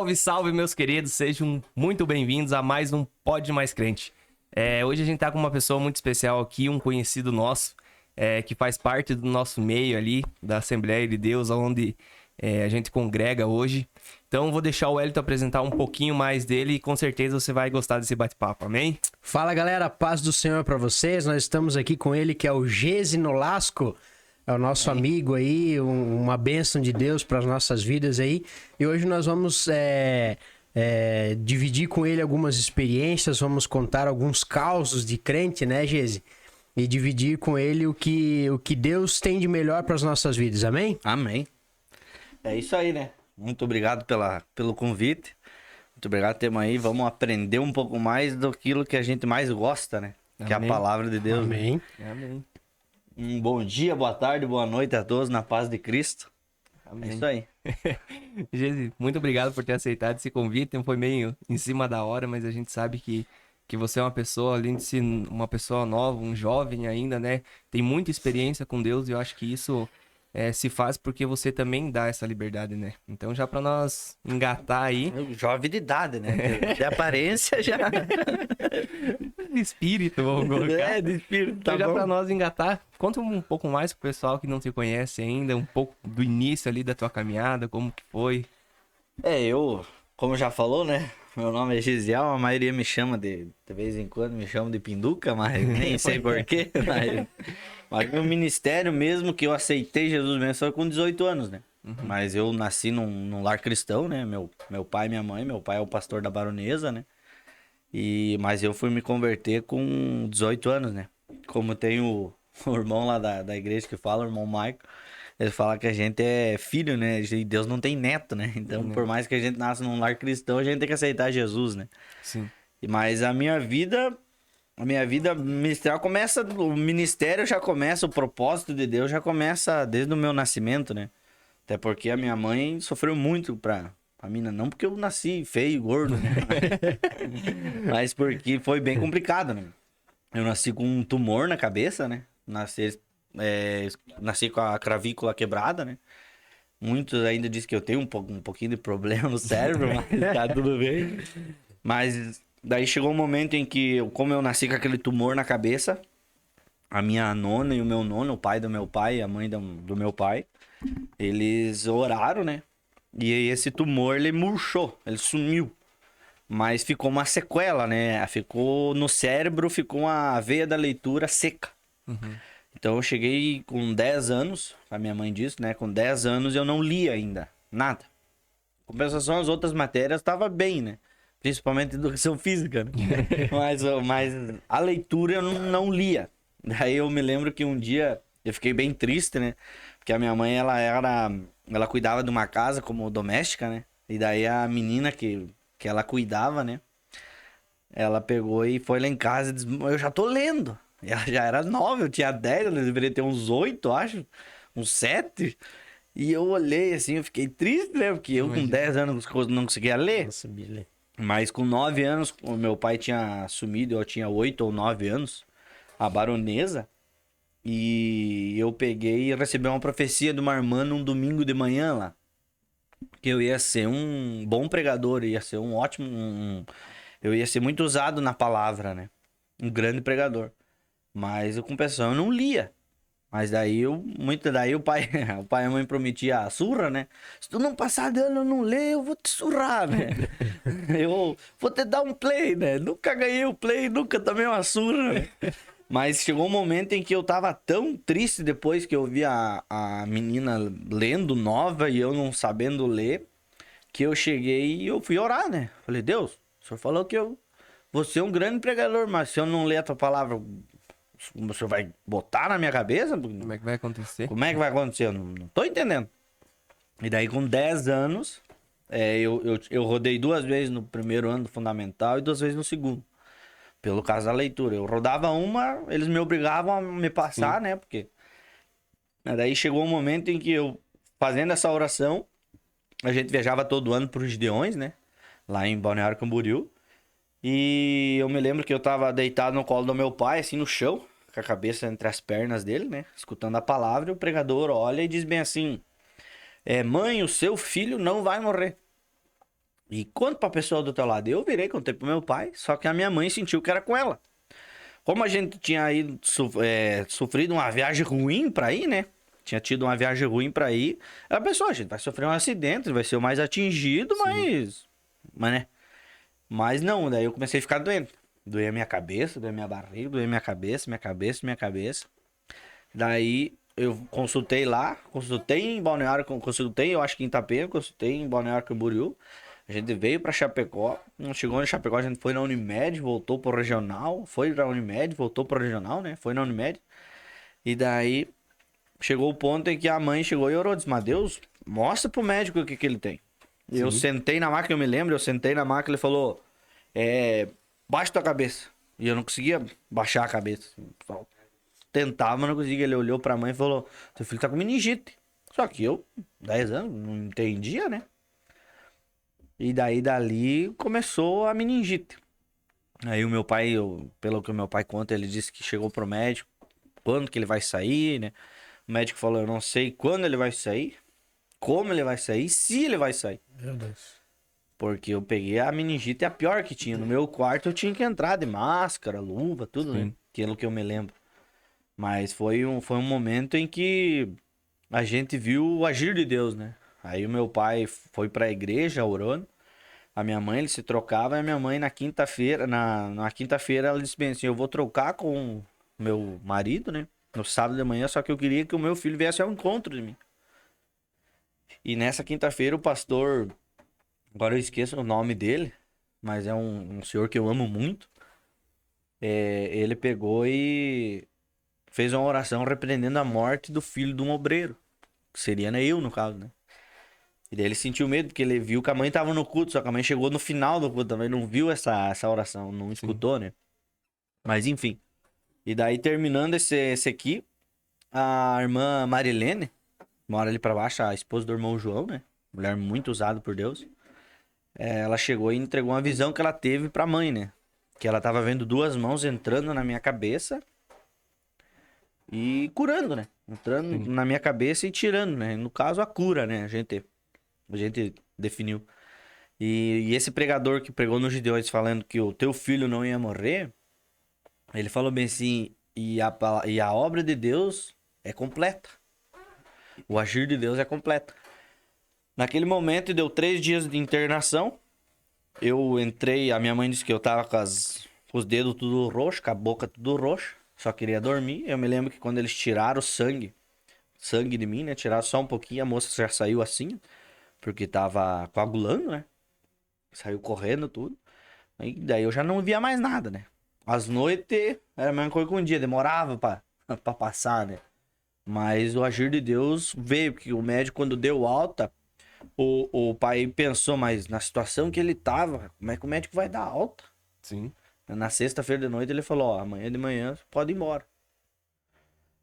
Salve, salve, meus queridos, sejam muito bem-vindos a mais um Pode Mais Crente. Hoje a gente tá com uma pessoa muito especial aqui, um conhecido nosso, que faz parte do nosso meio ali, da Assembleia de Deus, onde a gente congrega hoje. Então vou deixar o Wellington apresentar um pouquinho mais dele e com certeza você vai gostar desse bate-papo, amém? Fala galera, paz do Senhor pra vocês, nós estamos aqui com ele que é o Gesi Nolasco. É o nosso amigo aí, uma bênção de Deus para as nossas vidas aí. E hoje nós vamos dividir com ele algumas experiências, vamos contar alguns causos de crente, né, Gesi? E dividir com ele o que Deus tem de melhor para as nossas vidas, amém? Amém. É isso aí, né? Muito obrigado pelo convite. Muito obrigado por termos aí. Vamos aprender um pouco mais daquilo que a gente mais gosta, né? Amém. Que é a palavra de Deus. Amém. Amém. Um bom dia, boa tarde, boa noite a todos na paz de Cristo. Amém. É isso aí. Gesi, muito obrigado por ter aceitado esse convite. Foi meio em cima da hora, mas a gente sabe que você é uma pessoa, além de ser uma pessoa nova, um jovem ainda, né? Tem muita experiência com Deus e eu acho que isso se faz porque você também dá essa liberdade, né? Então já pra nós engatar aí... Jovem de idade, né? De aparência já... De espírito, vamos colocar. De espírito, tá Então já bom. pra nós engatar, conta um pouco mais pro pessoal que não te conhece ainda, um pouco do início ali da tua caminhada, como que foi. Como já falou, né? Meu nome é Gisiel, a maioria me chama de vez em quando me chama de Pinduca, mas nem sei porquê. Mas meu ministério mesmo, que eu aceitei Jesus mesmo, foi com 18 anos, né? Mas eu nasci num lar cristão, né? Meu pai e minha mãe, meu pai é o pastor da Baronesa, né? Mas eu fui me converter com 18 anos, né? Como tem o irmão lá da igreja que fala, o irmão Maico, ele fala que a gente é filho, né? E Deus não tem neto, né? Então, por mais que a gente nasça num lar cristão, a gente tem que aceitar Jesus, né? Sim. Mas a minha vida ministerial começa, o ministério já começa, o propósito de Deus já começa desde o meu nascimento, né? Até porque a minha mãe sofreu muito pra mim, não porque eu nasci feio, gordo, né? Mas porque foi bem complicado, né? Eu nasci com um tumor na cabeça, né? Nasci com a clavícula quebrada, né? Muitos ainda dizem que eu tenho um pouquinho de problema no cérebro, mas tá tudo bem. Mas daí chegou um momento em que, como eu nasci com aquele tumor na cabeça, a minha nona e o meu nono, o pai do meu pai e a mãe do meu pai, eles oraram, né? E aí esse tumor, ele murchou, ele sumiu. Mas ficou uma sequela, né? Ficou no cérebro, ficou a veia da leitura seca. Então eu cheguei com 10 anos, a minha mãe disse, né? Com 10 anos eu não lia ainda, nada. Em compensação, as outras matérias estavam bem, né? Principalmente educação física, né? mas a leitura eu não lia. Daí eu me lembro que um dia eu fiquei bem triste, né? Porque a minha mãe, ela cuidava de uma casa como doméstica, né? E daí a menina que ela cuidava, né? Ela pegou e foi lá em casa e disse, eu já tô lendo. E ela já era nova, eu tinha 10, ela deveria ter uns 8, acho. Uns 7. E eu olhei assim, eu fiquei triste, né? Porque eu com 10 anos não conseguia ler. Não sabia ler. Mas com 9 anos, o meu pai tinha assumido, eu tinha 8 ou 9 anos, a Baronesa. E eu peguei e recebi uma profecia de uma irmã num domingo de manhã lá. Que eu ia ser um bom pregador, ia ser um ótimo... eu ia ser muito usado na palavra, né? Um grande pregador. Mas eu, com pessoal, eu não lia. Mas daí o pai e a mãe prometiam a surra, né? Se tu não passar de ano, eu não ler, eu vou te surrar, né? Eu vou te dar um play, né? Nunca ganhei o play, nunca tomei uma surra, né? Mas chegou um momento em que eu tava tão triste depois que eu vi a menina lendo nova e eu não sabendo ler, que eu cheguei e eu fui orar, né? Falei, Deus, o senhor falou que eu vou ser um grande pregador, mas se eu não ler a tua palavra, o senhor vai botar na minha cabeça? Como é que vai acontecer? Como é que vai acontecer? Eu não tô entendendo. E daí com 10 anos, eu rodei 2 vezes no primeiro ano do fundamental e 2 vezes no segundo. Pelo caso da leitura. Eu rodava uma, eles me obrigavam a me passar, né? Porque... Daí chegou um momento em que eu, fazendo essa oração, a gente viajava todo ano para os Gideões, né? Lá em Balneário Camboriú. E eu me lembro que eu tava deitado no colo do meu pai, assim, no chão, com a cabeça entre as pernas dele, né? Escutando a palavra, e o pregador olha e diz bem assim... mãe, o seu filho não vai morrer. E conta pra pessoa do teu lado. Eu virei, contei pro meu pai, só que a minha mãe sentiu que era com ela. Como a gente tinha ido, sofrido uma viagem ruim pra ir, né? Tinha tido uma viagem ruim pra ir. Ela pensou, a gente vai sofrer um acidente, vai ser o mais atingido, mas, né? Mas não, daí eu comecei a ficar doente. Doía minha cabeça, doía minha barriga, doía minha cabeça, minha cabeça, minha cabeça. Daí eu consultei em Balneário, consultei, eu acho que em Itapema, consultei em Balneário Camboriú. A gente veio pra Chapecó, não chegou em Chapecó, a gente foi na Unimed, voltou pro regional, foi pra Unimed, voltou pro regional, né? Foi na Unimed. E daí chegou o ponto em que a mãe chegou e orou, disse, mas Deus, mostra pro médico o que que ele tem. E eu sentei na maca, eu me lembro, eu sentei na maca, ele falou, baixa tua cabeça. E eu não conseguia baixar a cabeça. Só tentava, mas não conseguia. Ele olhou pra mãe e falou, seu filho tá com meningite. Só que eu, 10 anos, não entendia, né? E daí dali começou a meningite. Aí o meu pai, pelo que o meu pai conta, ele disse que chegou pro médico, quando que ele vai sair, né? O médico falou, eu não sei quando ele vai sair, como ele vai sair, se ele vai sair. Meu Deus. Porque eu peguei a meningite, a pior que tinha. No meu quarto eu tinha que entrar de máscara, luva, tudo, né? Aquilo que eu me lembro. Mas foi um momento em que a gente viu o agir de Deus, né? Aí o meu pai foi pra igreja orando. A minha mãe, ele se trocava, e a minha mãe na quinta-feira, na quinta-feira ela disse bem assim, eu vou trocar com o meu marido, né? No sábado de manhã, só que eu queria que o meu filho viesse ao encontro de mim. E nessa quinta-feira o pastor, agora eu esqueço o nome dele, mas é um senhor que eu amo muito. Ele pegou e fez uma oração repreendendo a morte do filho de um obreiro. Que seria, né, eu, no caso, né? E daí ele sentiu medo, porque ele viu que a mãe tava no culto, só que a mãe chegou no final do culto também, não viu essa oração, não escutou, né? Mas enfim. E daí, terminando esse aqui, a irmã Marilene, mora ali pra baixo, a esposa do irmão João, né? Mulher muito usada por Deus. Ela chegou e entregou uma visão que ela teve pra mãe, né? Que ela tava vendo duas mãos entrando na minha cabeça e curando, né? Entrando na minha cabeça e tirando, né? No caso, a cura, né? A gente definiu. E esse pregador que pregou nos Gideões falando que o teu filho não ia morrer, ele falou bem assim, e a obra de Deus é completa. O agir de Deus é completo. Naquele momento, deu 3 dias de internação. Eu entrei, a minha mãe disse que eu tava com os dedos tudo roxo, com a boca tudo roxa. Só queria dormir. Eu me lembro que quando eles tiraram o sangue de mim, né? Tiraram só um pouquinho, a moça já saiu assim, porque tava coagulando, né? Saiu correndo tudo. E daí eu já não via mais nada, né? Às noites era a mesma coisa que um dia, demorava pra passar, né? Mas o agir de Deus veio, porque o médico, quando deu alta, o pai pensou, mas na situação que ele tava, como é que o médico vai dar alta? Sim. Na sexta-feira de noite ele falou, ó, amanhã de manhã você pode ir embora.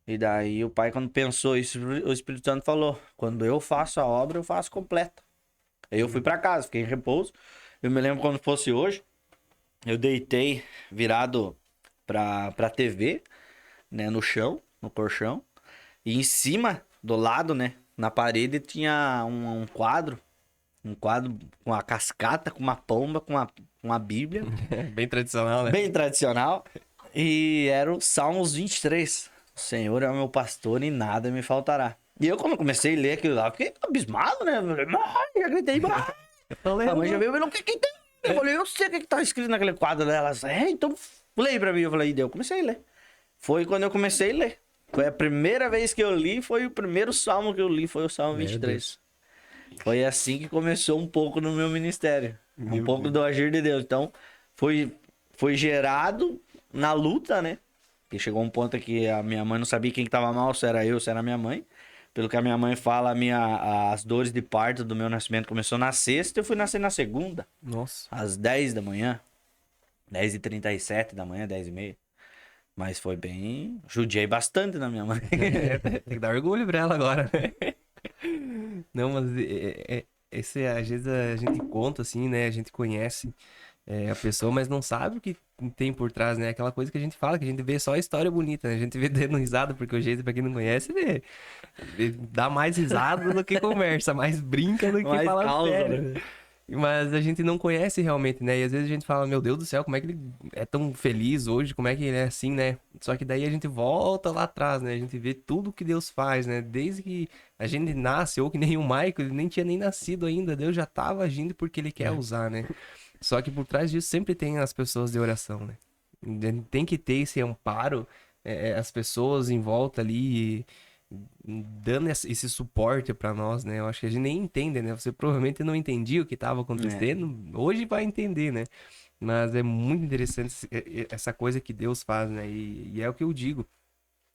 E daí o pai, quando pensou isso, o Espírito Santo falou, quando eu faço a obra, eu faço completa. Aí eu fui pra casa, fiquei em repouso. Eu me lembro quando fosse hoje, eu deitei virado pra TV, né, no chão, no colchão. E em cima, do lado, né, na parede tinha um quadro. Um quadro com a cascata, com uma pomba, com uma Bíblia. Bem tradicional, né? Bem tradicional. E era o Salmos 23. O Senhor é o meu pastor e nada me faltará. E eu, quando comecei a ler aquilo lá, fiquei abismado, né? Eu falei, já gritei, a mãe já veio, o que tem? Eu falei, eu sei o que tá escrito naquele quadro dela. Então leia pra mim. Eu falei, e daí eu comecei a ler. Foi quando eu comecei a ler. Foi a primeira vez que eu li, foi o primeiro salmo que eu li, foi o Salmo 23. Foi assim que começou um pouco no meu ministério. Um pouco do agir de Deus. Então, foi gerado na luta, né? Que chegou um ponto que a minha mãe não sabia quem que tava mal, se era eu, se era a minha mãe. Pelo que a minha mãe fala, as dores de parto do meu nascimento começou na sexta, eu fui nascer na segunda. Nossa. Às 10 da manhã. 10h37 da manhã, 10h30. Mas foi bem... Judiei bastante na minha mãe. Tem que dar orgulho pra ela agora, né? Não, mas às vezes a gente conta assim, né? A gente conhece a pessoa, mas não sabe o que tem por trás, né? Aquela coisa que a gente fala, que a gente vê só a história bonita, né? A gente vê dando risada, porque o jeito, pra quem não conhece, dá mais risada do que conversa, mais brinca do que Mais fala causa, sério. né? Mas a gente não conhece realmente, né? E às vezes a gente fala, meu Deus do céu, como é que ele é tão feliz hoje? Como é que ele é assim, né? Só que daí a gente volta lá atrás, né? A gente vê tudo que Deus faz, né? Desde que a gente nasce, ou que nem o Michael, ele nem tinha nem nascido ainda, Deus já tava agindo porque ele quer usar, né? Só que por trás disso sempre tem as pessoas de oração, né? Tem que ter esse amparo, as pessoas em volta ali dando esse suporte pra nós, né? Eu acho que a gente nem entende, né? Você provavelmente não entendia o que estava acontecendo, hoje vai entender, né? Mas é muito interessante essa coisa que Deus faz, né? E é o que eu digo.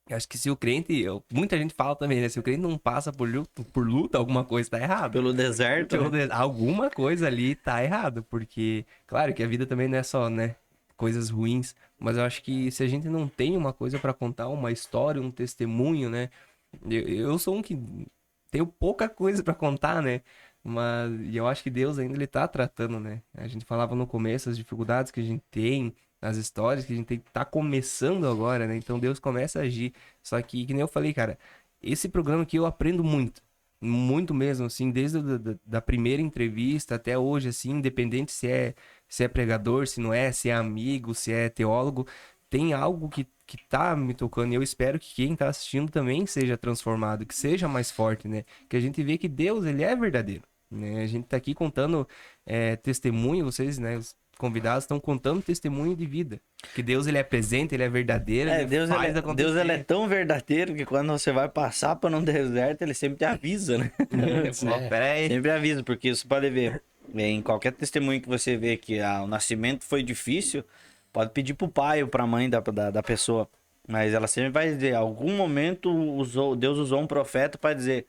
Eu acho que se o crente, muita gente fala também, né? Se o crente não passa por luta, alguma coisa tá errado. Pelo deserto, né? Alguma coisa ali tá errado, porque, claro que a vida também não é só, né? Coisas ruins, mas eu acho que se a gente não tem uma coisa pra contar, uma história, um testemunho, né? Eu sou um que tenho pouca coisa pra contar, né? Mas e eu acho que Deus ainda ele tá tratando, né? A gente falava no começo as dificuldades que a gente tem, as histórias que a gente tem, tá começando agora, né? Então Deus começa a agir. Só que nem eu falei, cara, esse programa aqui eu aprendo muito. Muito mesmo, assim, desde da primeira entrevista até hoje, assim, independente se é pregador, se não é, se é amigo, se é teólogo, tem algo que tá me tocando. E eu espero que quem tá assistindo também seja transformado, que seja mais forte, né? Que a gente vê que Deus, ele é verdadeiro, né? A gente tá aqui contando testemunho, vocês, né, os convidados estão contando testemunho de vida. Que Deus, ele é presente, ele é verdadeiro, ele Deus, faz acontecer. Deus ele é tão verdadeiro que quando você vai passar por um deserto, ele sempre te avisa, né? Pera aí. Sempre avisa, porque você pode ver, em qualquer testemunho que você vê que o nascimento foi difícil, pode pedir pro pai ou pra mãe da pessoa. Mas ela sempre vai dizer, em algum momento Deus usou um profeta para dizer,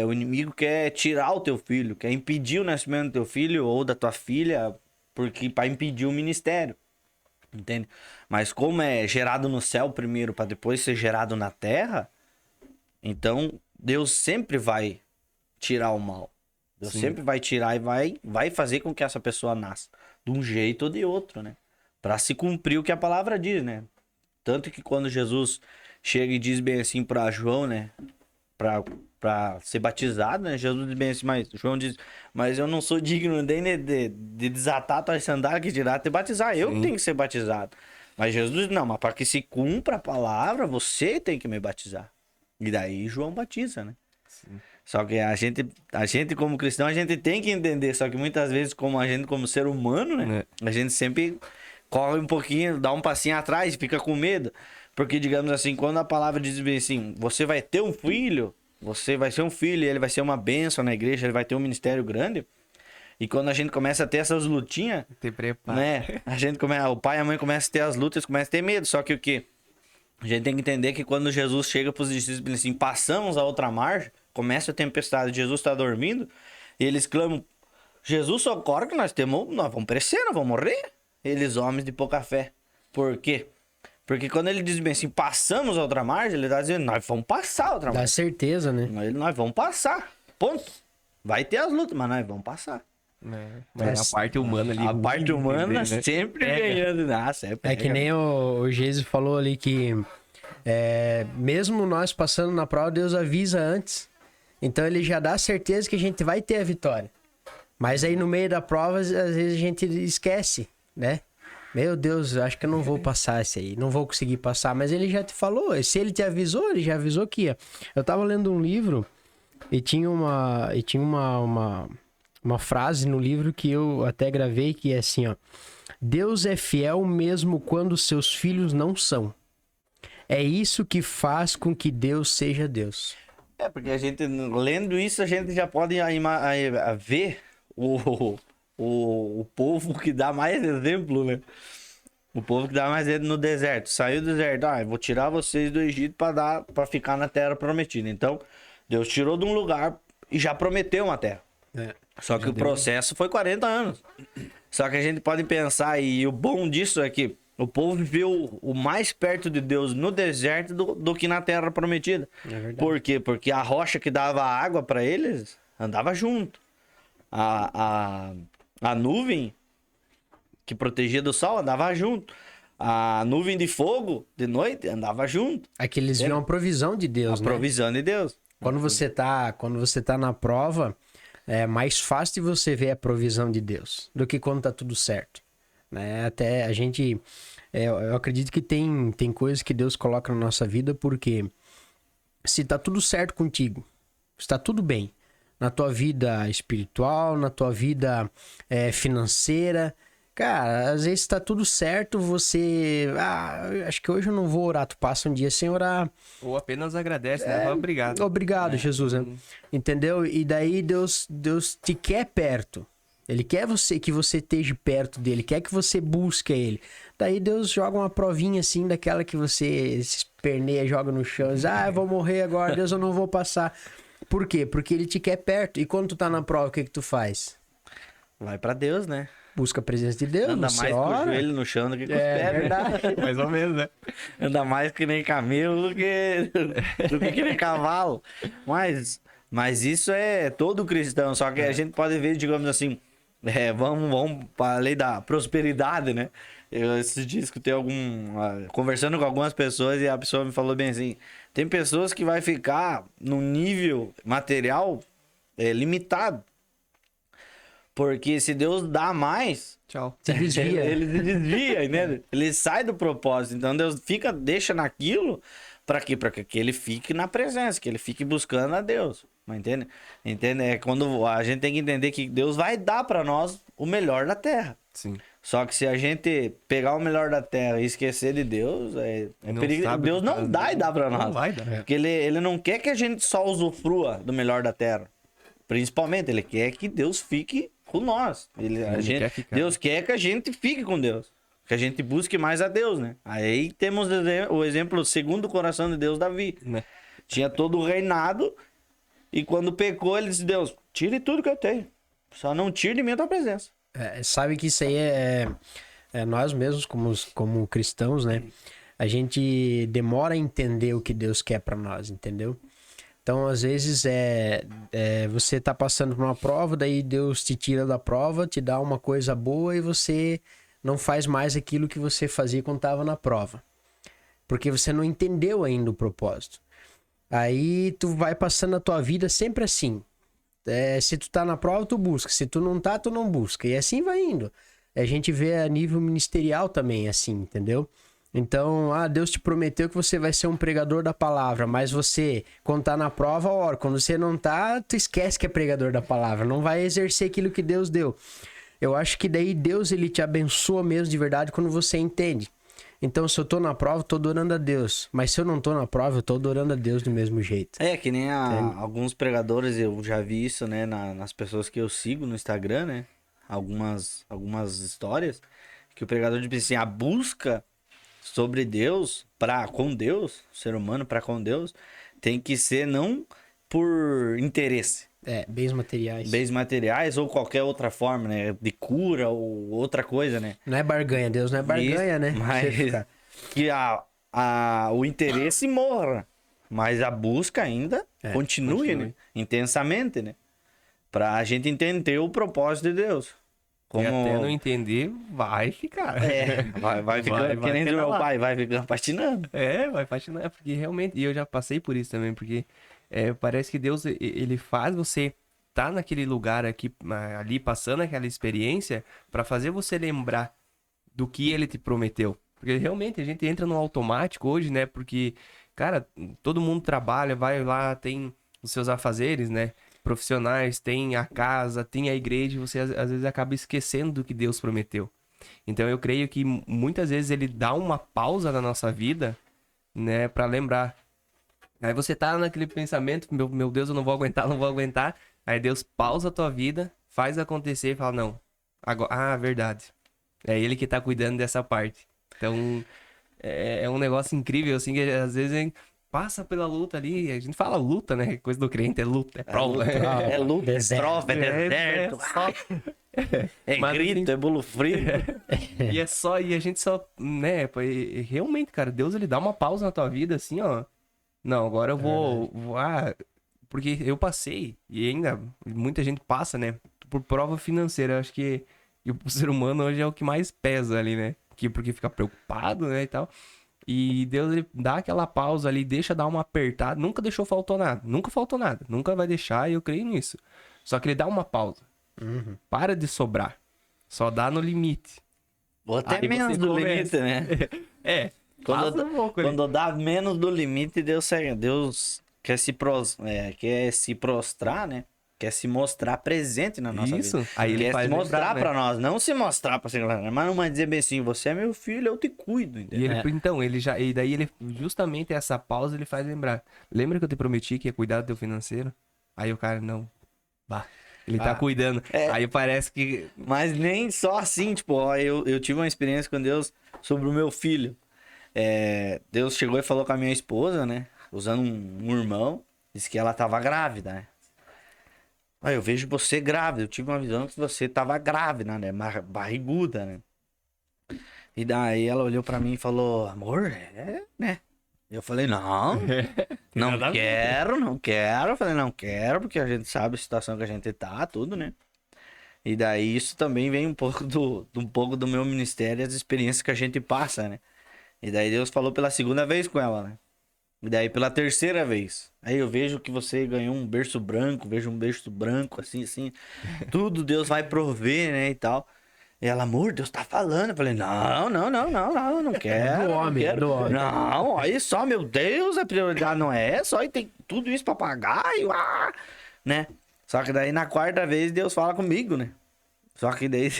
o inimigo quer tirar o teu filho, quer impedir o nascimento do teu filho ou da tua filha, porque para impedir o ministério. Entende? Mas como é gerado no céu primeiro para depois ser gerado na terra, então Deus sempre vai tirar o mal. Deus sempre vai tirar e vai fazer com que essa pessoa nasça de um jeito ou de outro, né? Para se cumprir o que a palavra diz, né? Tanto que quando Jesus chega e diz bem assim para João, né? Para ser batizado, né? Jesus diz bem assim, mas João diz, mas eu não sou digno nem de desatar tuas sandálias que dirá te batizar. Eu tenho que ser batizado. Mas Jesus diz, não, mas para que se cumpra a palavra, você tem que me batizar. E daí João batiza, né? Sim. Só que a gente como cristão, a gente tem que entender. Só que muitas vezes, como a gente como ser humano, né? A gente sempre corre um pouquinho, dá um passinho atrás, fica com medo. Porque, digamos assim, quando a palavra diz bem assim, você vai ter um filho, você vai ser um filho, ele vai ser uma bênção na igreja, ele vai ter um ministério grande. E quando a gente começa a ter essas lutinhas, né? A gente o pai e a mãe começam a ter as lutas, começam a ter medo. Só que o quê? A gente tem que entender que quando Jesus chega para os discípulos assim, passamos a outra margem, começa a tempestade, Jesus está dormindo, e eles clamam, Jesus, socorre que nós vamos perecer, nós vamos morrer. Eles, homens de pouca fé. Por quê? Porque quando ele diz bem assim, passamos a outra margem, ele está dizendo, nós vamos passar a outra margem. Dá certeza, né? Nós vamos passar. Ponto. Vai ter as lutas, mas nós vamos passar. Mas a parte humana ali. A parte humana, né? Sempre ganhando. É que nem o Geise falou ali que mesmo nós passando na prova, Deus avisa antes. Então ele já dá certeza que a gente vai ter a vitória. Mas aí no meio da prova, às vezes a gente esquece, né? Meu Deus, acho que eu não vou passar esse aí, não vou conseguir passar. Mas ele já te falou, se ele te avisou, ele já avisou que ia. Eu tava lendo um livro e tinha uma frase no livro que eu até gravei, que é assim, ó. Deus é fiel mesmo quando seus filhos não são. É isso que faz com que Deus seja Deus. Porque a gente, lendo isso, a gente já pode ver o povo que dá mais exemplo, né? O povo que dá mais exemplo no deserto. Saiu do deserto, eu vou tirar vocês do Egito para ficar na terra prometida. Então, Deus tirou de um lugar e já prometeu uma terra. Só que o processo foi 40 anos. Só que a gente pode pensar, e o bom disso é que o povo viveu o mais perto de Deus no deserto do que na terra prometida. Por quê? Porque a rocha que dava água para eles andava junto. A nuvem que protegia do sol andava junto. A nuvem de fogo de noite andava junto. Aqui eles viam a provisão de Deus, né? A provisão de Deus. Quando você tá na prova, é mais fácil de você ver a provisão de Deus do que quando tá tudo certo, né? Até a gente, eu acredito que tem coisas que Deus coloca na nossa vida porque se tá tudo certo contigo, se tá tudo bem na tua vida espiritual, na tua vida financeira, cara, às vezes tá tudo certo, você... acho que hoje eu não vou orar. Tu passa um dia sem orar. Ou apenas agradece, né? Obrigado. Obrigado, Jesus. Né? Entendeu? E daí Deus te quer perto. Ele quer que você esteja perto dele, quer que você busque ele. Daí Deus joga uma provinha assim, daquela que você se esperneia, joga no chão. Diz, eu vou morrer agora, Deus, eu não vou passar. Por quê? Porque ele te quer perto. E quando tu tá na prova, o que tu faz? Vai pra Deus, né? Busca a presença de Deus. Anda mais com o joelho no chão do que com os pés. É verdade. Mais ou menos, né? Anda mais que nem camelo do que nem cavalo. Mas isso é todo cristão. Só que a gente pode ver, digamos assim, vamos para a lei da prosperidade, né? Eu esses dias escutei conversando com algumas pessoas e a pessoa me falou bem assim, tem pessoas que vai ficar num nível material limitado. Porque se Deus dá mais, Tchau. Se desvia. ele se desvia, né? Ele sai do propósito. Então Deus deixa naquilo para quê? Para que ele fique na presença, que ele fique buscando a Deus. Mas entende? É quando a gente tem que entender que Deus vai dar para nós o melhor da terra. Sim. Só que se a gente pegar o melhor da terra e esquecer de Deus, perigo. Deus não dá e dá para nós. Não vai dar. Porque ele não quer que a gente só usufrua do melhor da terra. Principalmente, ele quer que Deus fique com nós. Deus quer que a gente fique com Deus. Que a gente busque mais a Deus, né? Aí temos o exemplo segundo o coração de Deus, Davi. Né? Tinha todo o reinado e quando pecou, ele disse, Deus, tire tudo que eu tenho. Só não tire de mim a tua presença. Sabe que isso aí nós mesmos, como cristãos, né? A gente demora a entender o que Deus quer pra nós, entendeu? Então, às vezes, você tá passando por uma prova, daí Deus te tira da prova, te dá uma coisa boa e você não faz mais aquilo que você fazia quando tava na prova. Porque você não entendeu ainda o propósito. Aí, tu vai passando a tua vida sempre assim. Se tu tá na prova, tu busca. Se tu não tá, tu não busca. E assim vai indo. A gente vê a nível ministerial também, assim, entendeu? Então, Deus te prometeu que você vai ser um pregador da palavra, mas você, quando tá na prova, ora. Quando você não tá, tu esquece que é pregador da palavra. Não vai exercer aquilo que Deus deu. Eu acho que daí Deus, ele te abençoa mesmo de verdade quando você entende. Então, se eu tô na prova, eu tô adorando a Deus. Mas se eu não tô na prova, eu tô adorando a Deus do mesmo jeito. Que nem alguns pregadores, eu já vi isso, né? Nas pessoas que eu sigo no Instagram, né? Algumas histórias. Que o pregador diz assim, a busca sobre Deus, com Deus, o ser humano com Deus, tem que ser não por interesse. Bens materiais. Bens materiais ou qualquer outra forma, né? De cura ou outra coisa, né? Não é barganha, Deus não é barganha, né? Mas que o interesse morra, mas a busca ainda continue, né? Intensamente, né? Pra gente entender o propósito de Deus. E até não entender, vai ficar. Vai ficando, que nem do meu pai, vai ficando patinando. Vai patinando, porque realmente, e eu já passei por isso também, porque parece que Deus, ele faz você estar naquele lugar ali, passando aquela experiência, para fazer você lembrar do que ele te prometeu. Porque realmente a gente entra no automático hoje, né? Porque, cara, todo mundo trabalha, vai lá, tem os seus afazeres, né? Profissionais, tem a casa, tem a igreja, e você às vezes acaba esquecendo do que Deus prometeu. Então eu creio que muitas vezes ele dá uma pausa na nossa vida, né, para lembrar. Aí você tá naquele pensamento, meu Deus, eu não vou aguentar. Aí Deus pausa a tua vida, faz acontecer e fala, não, agora, verdade. É ele que tá cuidando dessa parte. Então é um negócio incrível, assim, que às vezes passa pela luta ali, a gente fala luta, né? Coisa do crente, é luta, é prova. É luta, é prova, é deserto. Mas, grito, assim, é bolo frio. E a gente só, né? Realmente, cara, Deus, ele dá uma pausa na tua vida, assim, ó. Não, agora eu vou porque eu passei, e ainda muita gente passa, né? Por prova financeira. Eu acho que o ser humano hoje é o que mais pesa ali, né? Porque fica preocupado, né, e tal. E Deus, ele dá aquela pausa ali, deixa dar uma apertada. Nunca faltou nada. Nunca vai deixar, e eu creio nisso. Só que ele dá uma pausa. Para de sobrar. Só dá no limite. Ou até Aí menos você do começa. limite, né? É. Passa um pouco ali. Quando dá menos do limite, Deus quer quer se prostrar, né? Quer se mostrar presente na nossa Isso. vida. Aí ele Quer faz se mostrar lembrar, né? pra nós, não se mostrar pra galera, mas dizer bem assim, você é meu filho, eu te cuido, E entendeu? ele, então, ele já. E daí ele. Justamente essa pausa ele faz lembrar. Lembra que eu te prometi que ia cuidar do teu financeiro? Aí o cara, não. Bah. Ele tá cuidando. Aí parece que. Mas nem só assim, tipo, ó, eu tive uma experiência com Deus sobre o meu filho. Deus chegou e falou com a minha esposa, né? Usando um irmão, disse que ela tava grávida, né? Eu vejo você grávida, eu tive uma visão que você tava grávida, né? Barriguda, né? E daí ela olhou pra mim e falou, amor, né? Eu falei, não, não quero, não quero. Eu falei, não quero, porque a gente sabe a situação que a gente tá, tudo, né? E daí isso também vem um pouco do meu ministério e as experiências que a gente passa, né? E daí Deus falou pela segunda vez com ela, né? E daí pela terceira vez. Aí eu vejo que você ganhou um berço branco, vejo um berço branco, assim. Tudo Deus vai prover, né, e tal. E ela, amor, Deus tá falando. Eu falei, não quero. do homem, não quero. do homem. Não, olha só, meu Deus, a prioridade não é essa, e tem tudo isso pra pagar, né? Só que daí na quarta vez Deus fala comigo, né? Só que daí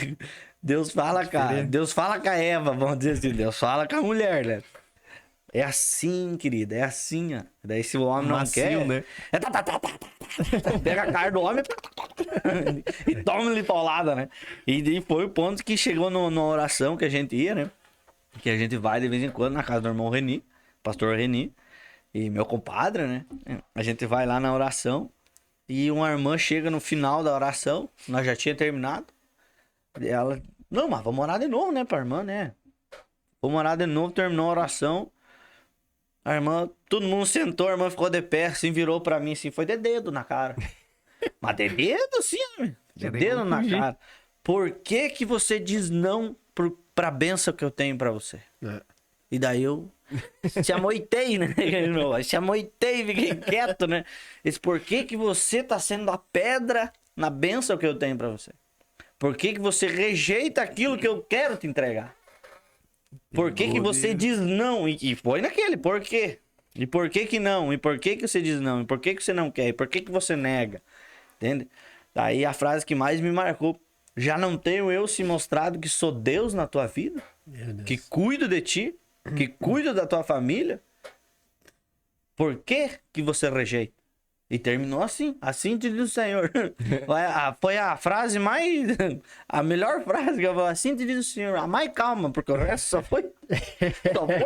Deus fala com a Eva, vamos dizer assim, Deus fala com a mulher, né? É assim, querida, é assim, ó. Daí se o homem não Macio, quer, né? Pega a cara do homem e toma-lhe paulada, né? E foi o ponto que chegou na oração que a gente ia, né? Que a gente vai de vez em quando na casa do irmão Reni, pastor Reni, e meu compadre, né? A gente vai lá na oração e uma irmã chega no final da oração, nós já tinha terminado. E ela, não, mas vamos orar de novo, né, pra irmã, né? Vamos orar de novo, terminou a oração. A irmã, todo mundo sentou, a irmã ficou de pé, assim, virou pra mim, assim, foi de dedo na cara. Mas de dedo, sim, de dedo na cara. Por que que você diz não pra bênção que eu tenho pra você? E daí eu se amoitei, né? Se amoitei, fiquei quieto, né? Disse, por que que você tá sendo a pedra na bênção que eu tenho pra você? Por que que você rejeita aquilo que eu quero te entregar? Por que que você diz não? E foi naquele, por quê? E por que que não? E por que que você diz não? E por que que você não quer? E por que que você nega? Entende? Daí a frase que mais me marcou. Já não tenho eu se mostrado que sou Deus na tua vida? Que cuido de ti? Que cuido da tua família? Por que que você rejeita? E terminou assim. Assim te diz o Senhor. Foi a frase mais... A melhor frase que eu falei. Assim te diz o Senhor. A mais calma, porque o resto só foi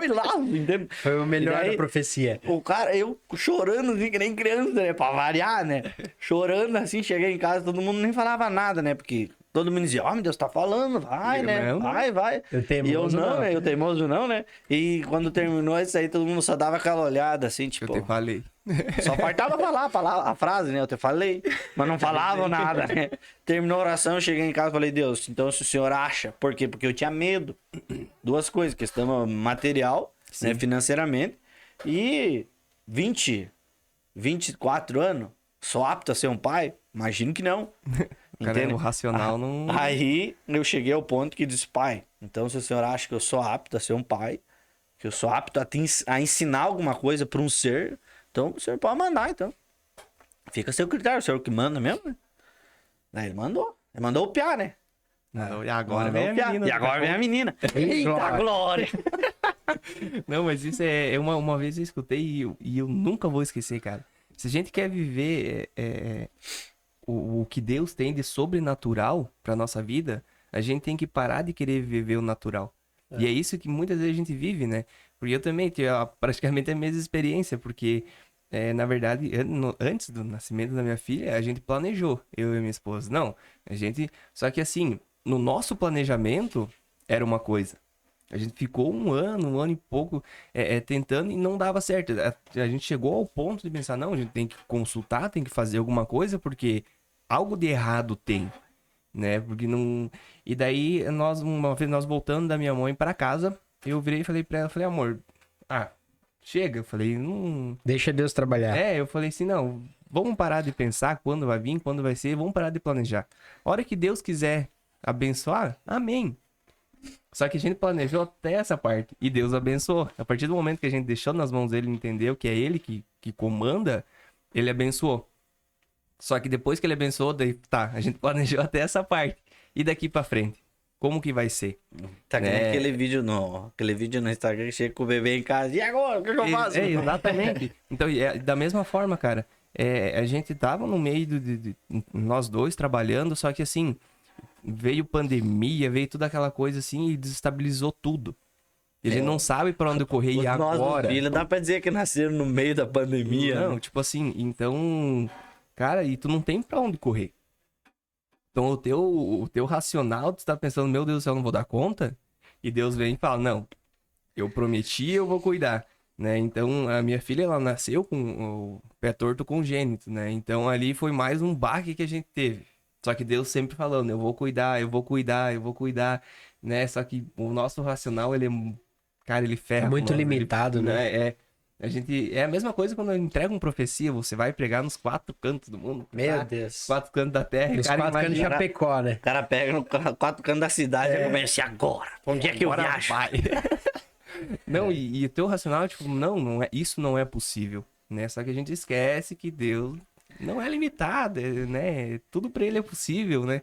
lá, entendeu? Foi o melhor da profecia. O cara, eu chorando assim, que nem criança, né? Pra variar, né? Chorando assim, cheguei em casa, todo mundo nem falava nada, né? Porque todo mundo dizia, ó, meu Deus, tá falando, vai, né? Não, Vai. Eu teimoso E eu não, não. né? Eu teimoso não, né? E quando terminou isso aí, todo mundo só dava aquela olhada, assim, Eu tipo... te falei. Só faltava falar a frase, né? Eu te falei, mas não falavam nada, né? Terminou a oração, eu cheguei em casa e falei, Deus, então se o senhor acha... Por quê? Porque eu tinha medo. Duas coisas, questão material, né? Financeiramente, e 24 anos, sou apto a ser um pai? Imagino que não. Cara, o racional não... Aí eu cheguei ao ponto que disse, pai, então se o senhor acha que eu sou apto a ser um pai, que eu sou apto a ensinar alguma coisa para um ser, então o senhor pode mandar, então. Fica a seu critério, o senhor que manda mesmo, né? Daí ele mandou. Ele mandou o piá, né? Não, e agora Mandou vem o a piá. menina. E agora vem a menina. Eita glória! Não, mas isso é... Uma vez eu escutei e eu nunca vou esquecer, cara. Se a gente quer viver o que Deus tem de sobrenatural pra nossa vida, a gente tem que parar de querer viver o natural. E é isso que muitas vezes a gente vive, né? Porque eu também tive praticamente a mesma experiência, porque, na verdade, antes do nascimento da minha filha, a gente planejou, eu e minha esposa. Não, a gente... Só que assim, no nosso planejamento, era uma coisa. A gente ficou um ano e pouco tentando e não dava certo. A gente chegou ao ponto de pensar, não, a gente tem que consultar, tem que fazer alguma coisa, porque algo de errado tem, né? Porque não... E daí, uma vez nós voltando da minha mãe pra casa, eu virei e falei pra ela, amor, chega. Eu falei, não... Deixa Deus trabalhar. Eu falei assim, não, vamos parar de pensar quando vai vir, quando vai ser, vamos parar de planejar. A hora que Deus quiser abençoar, amém. Só que a gente planejou até essa parte e Deus abençoou. A partir do momento que a gente deixou nas mãos dele, entendeu que é ele que comanda, ele abençoou. Só que depois que ele abençoou, daí tá, a gente planejou até essa parte. E daqui pra frente, como que vai ser? Tá que nem aquele vídeo no Instagram que chega com o bebê em casa. E agora? O que eu faço? Exatamente. Então, da mesma forma, cara, a gente tava no meio de nós dois trabalhando, só que assim, veio pandemia, veio toda aquela coisa assim e desestabilizou tudo. Ele não sabe pra onde correr e agora. Nossos filhos, dá pra dizer que nasceram no meio da pandemia. Não, né? tipo assim, então, cara, e tu não tem pra onde correr. Então o teu racional, tu tá pensando, meu Deus do céu, eu não vou dar conta? E Deus vem e fala, não, eu prometi, eu vou cuidar, né? Então a minha filha, ela nasceu com o pé torto congênito, né? Então ali foi mais um baque que a gente teve. Só que Deus sempre falando, eu vou cuidar, eu vou cuidar, eu vou cuidar, né? Só que o nosso racional, ele é, cara, ele ferra. É muito limitado, né? É a mesma coisa quando entrega uma profecia, você vai pregar nos 4 cantos do mundo. Meu Deus. 4 cantos da terra. Nos cara, 4 cantos de Chapecó, né? O cara pega no 4 cantos da cidade e começa agora. Onde é que eu Agora viajo? vai. Não, e o teu racional, tipo, não é, isso não é possível, né? Só que a gente esquece que Deus não é limitado, né? Tudo pra ele é possível, né?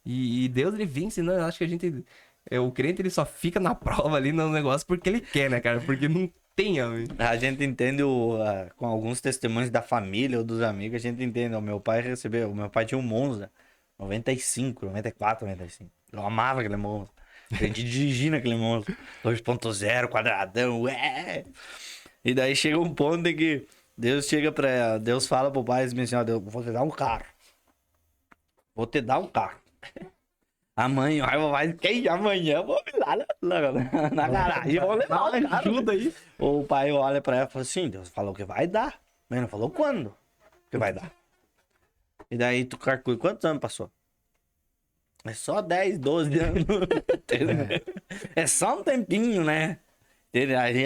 E Deus, ele vem ensinando, eu acho que a gente... o crente, ele só fica na prova ali no negócio porque ele quer, né, cara? Porque não tem, amigo. A gente entende com alguns testemunhos da família ou dos amigos, a gente entende. O meu pai tinha um Monza, 95, 94, 95. Eu amava aquele Monza. A gente dirigindo aquele Monza, 2.0, quadradão, E daí chega um ponto em que Deus fala pro pai assim, ó, vou te dar um carro. Vou te dar um carro. Amanhã, amanhã eu vou lá na garagem, vou levar o carro. Ajuda aí. O pai olha pra ela e fala assim, Deus falou que vai dar, mas não falou quando que vai dar. E daí tu calcula, quantos anos passou? É só 10, 12 anos. É só um tempinho, né?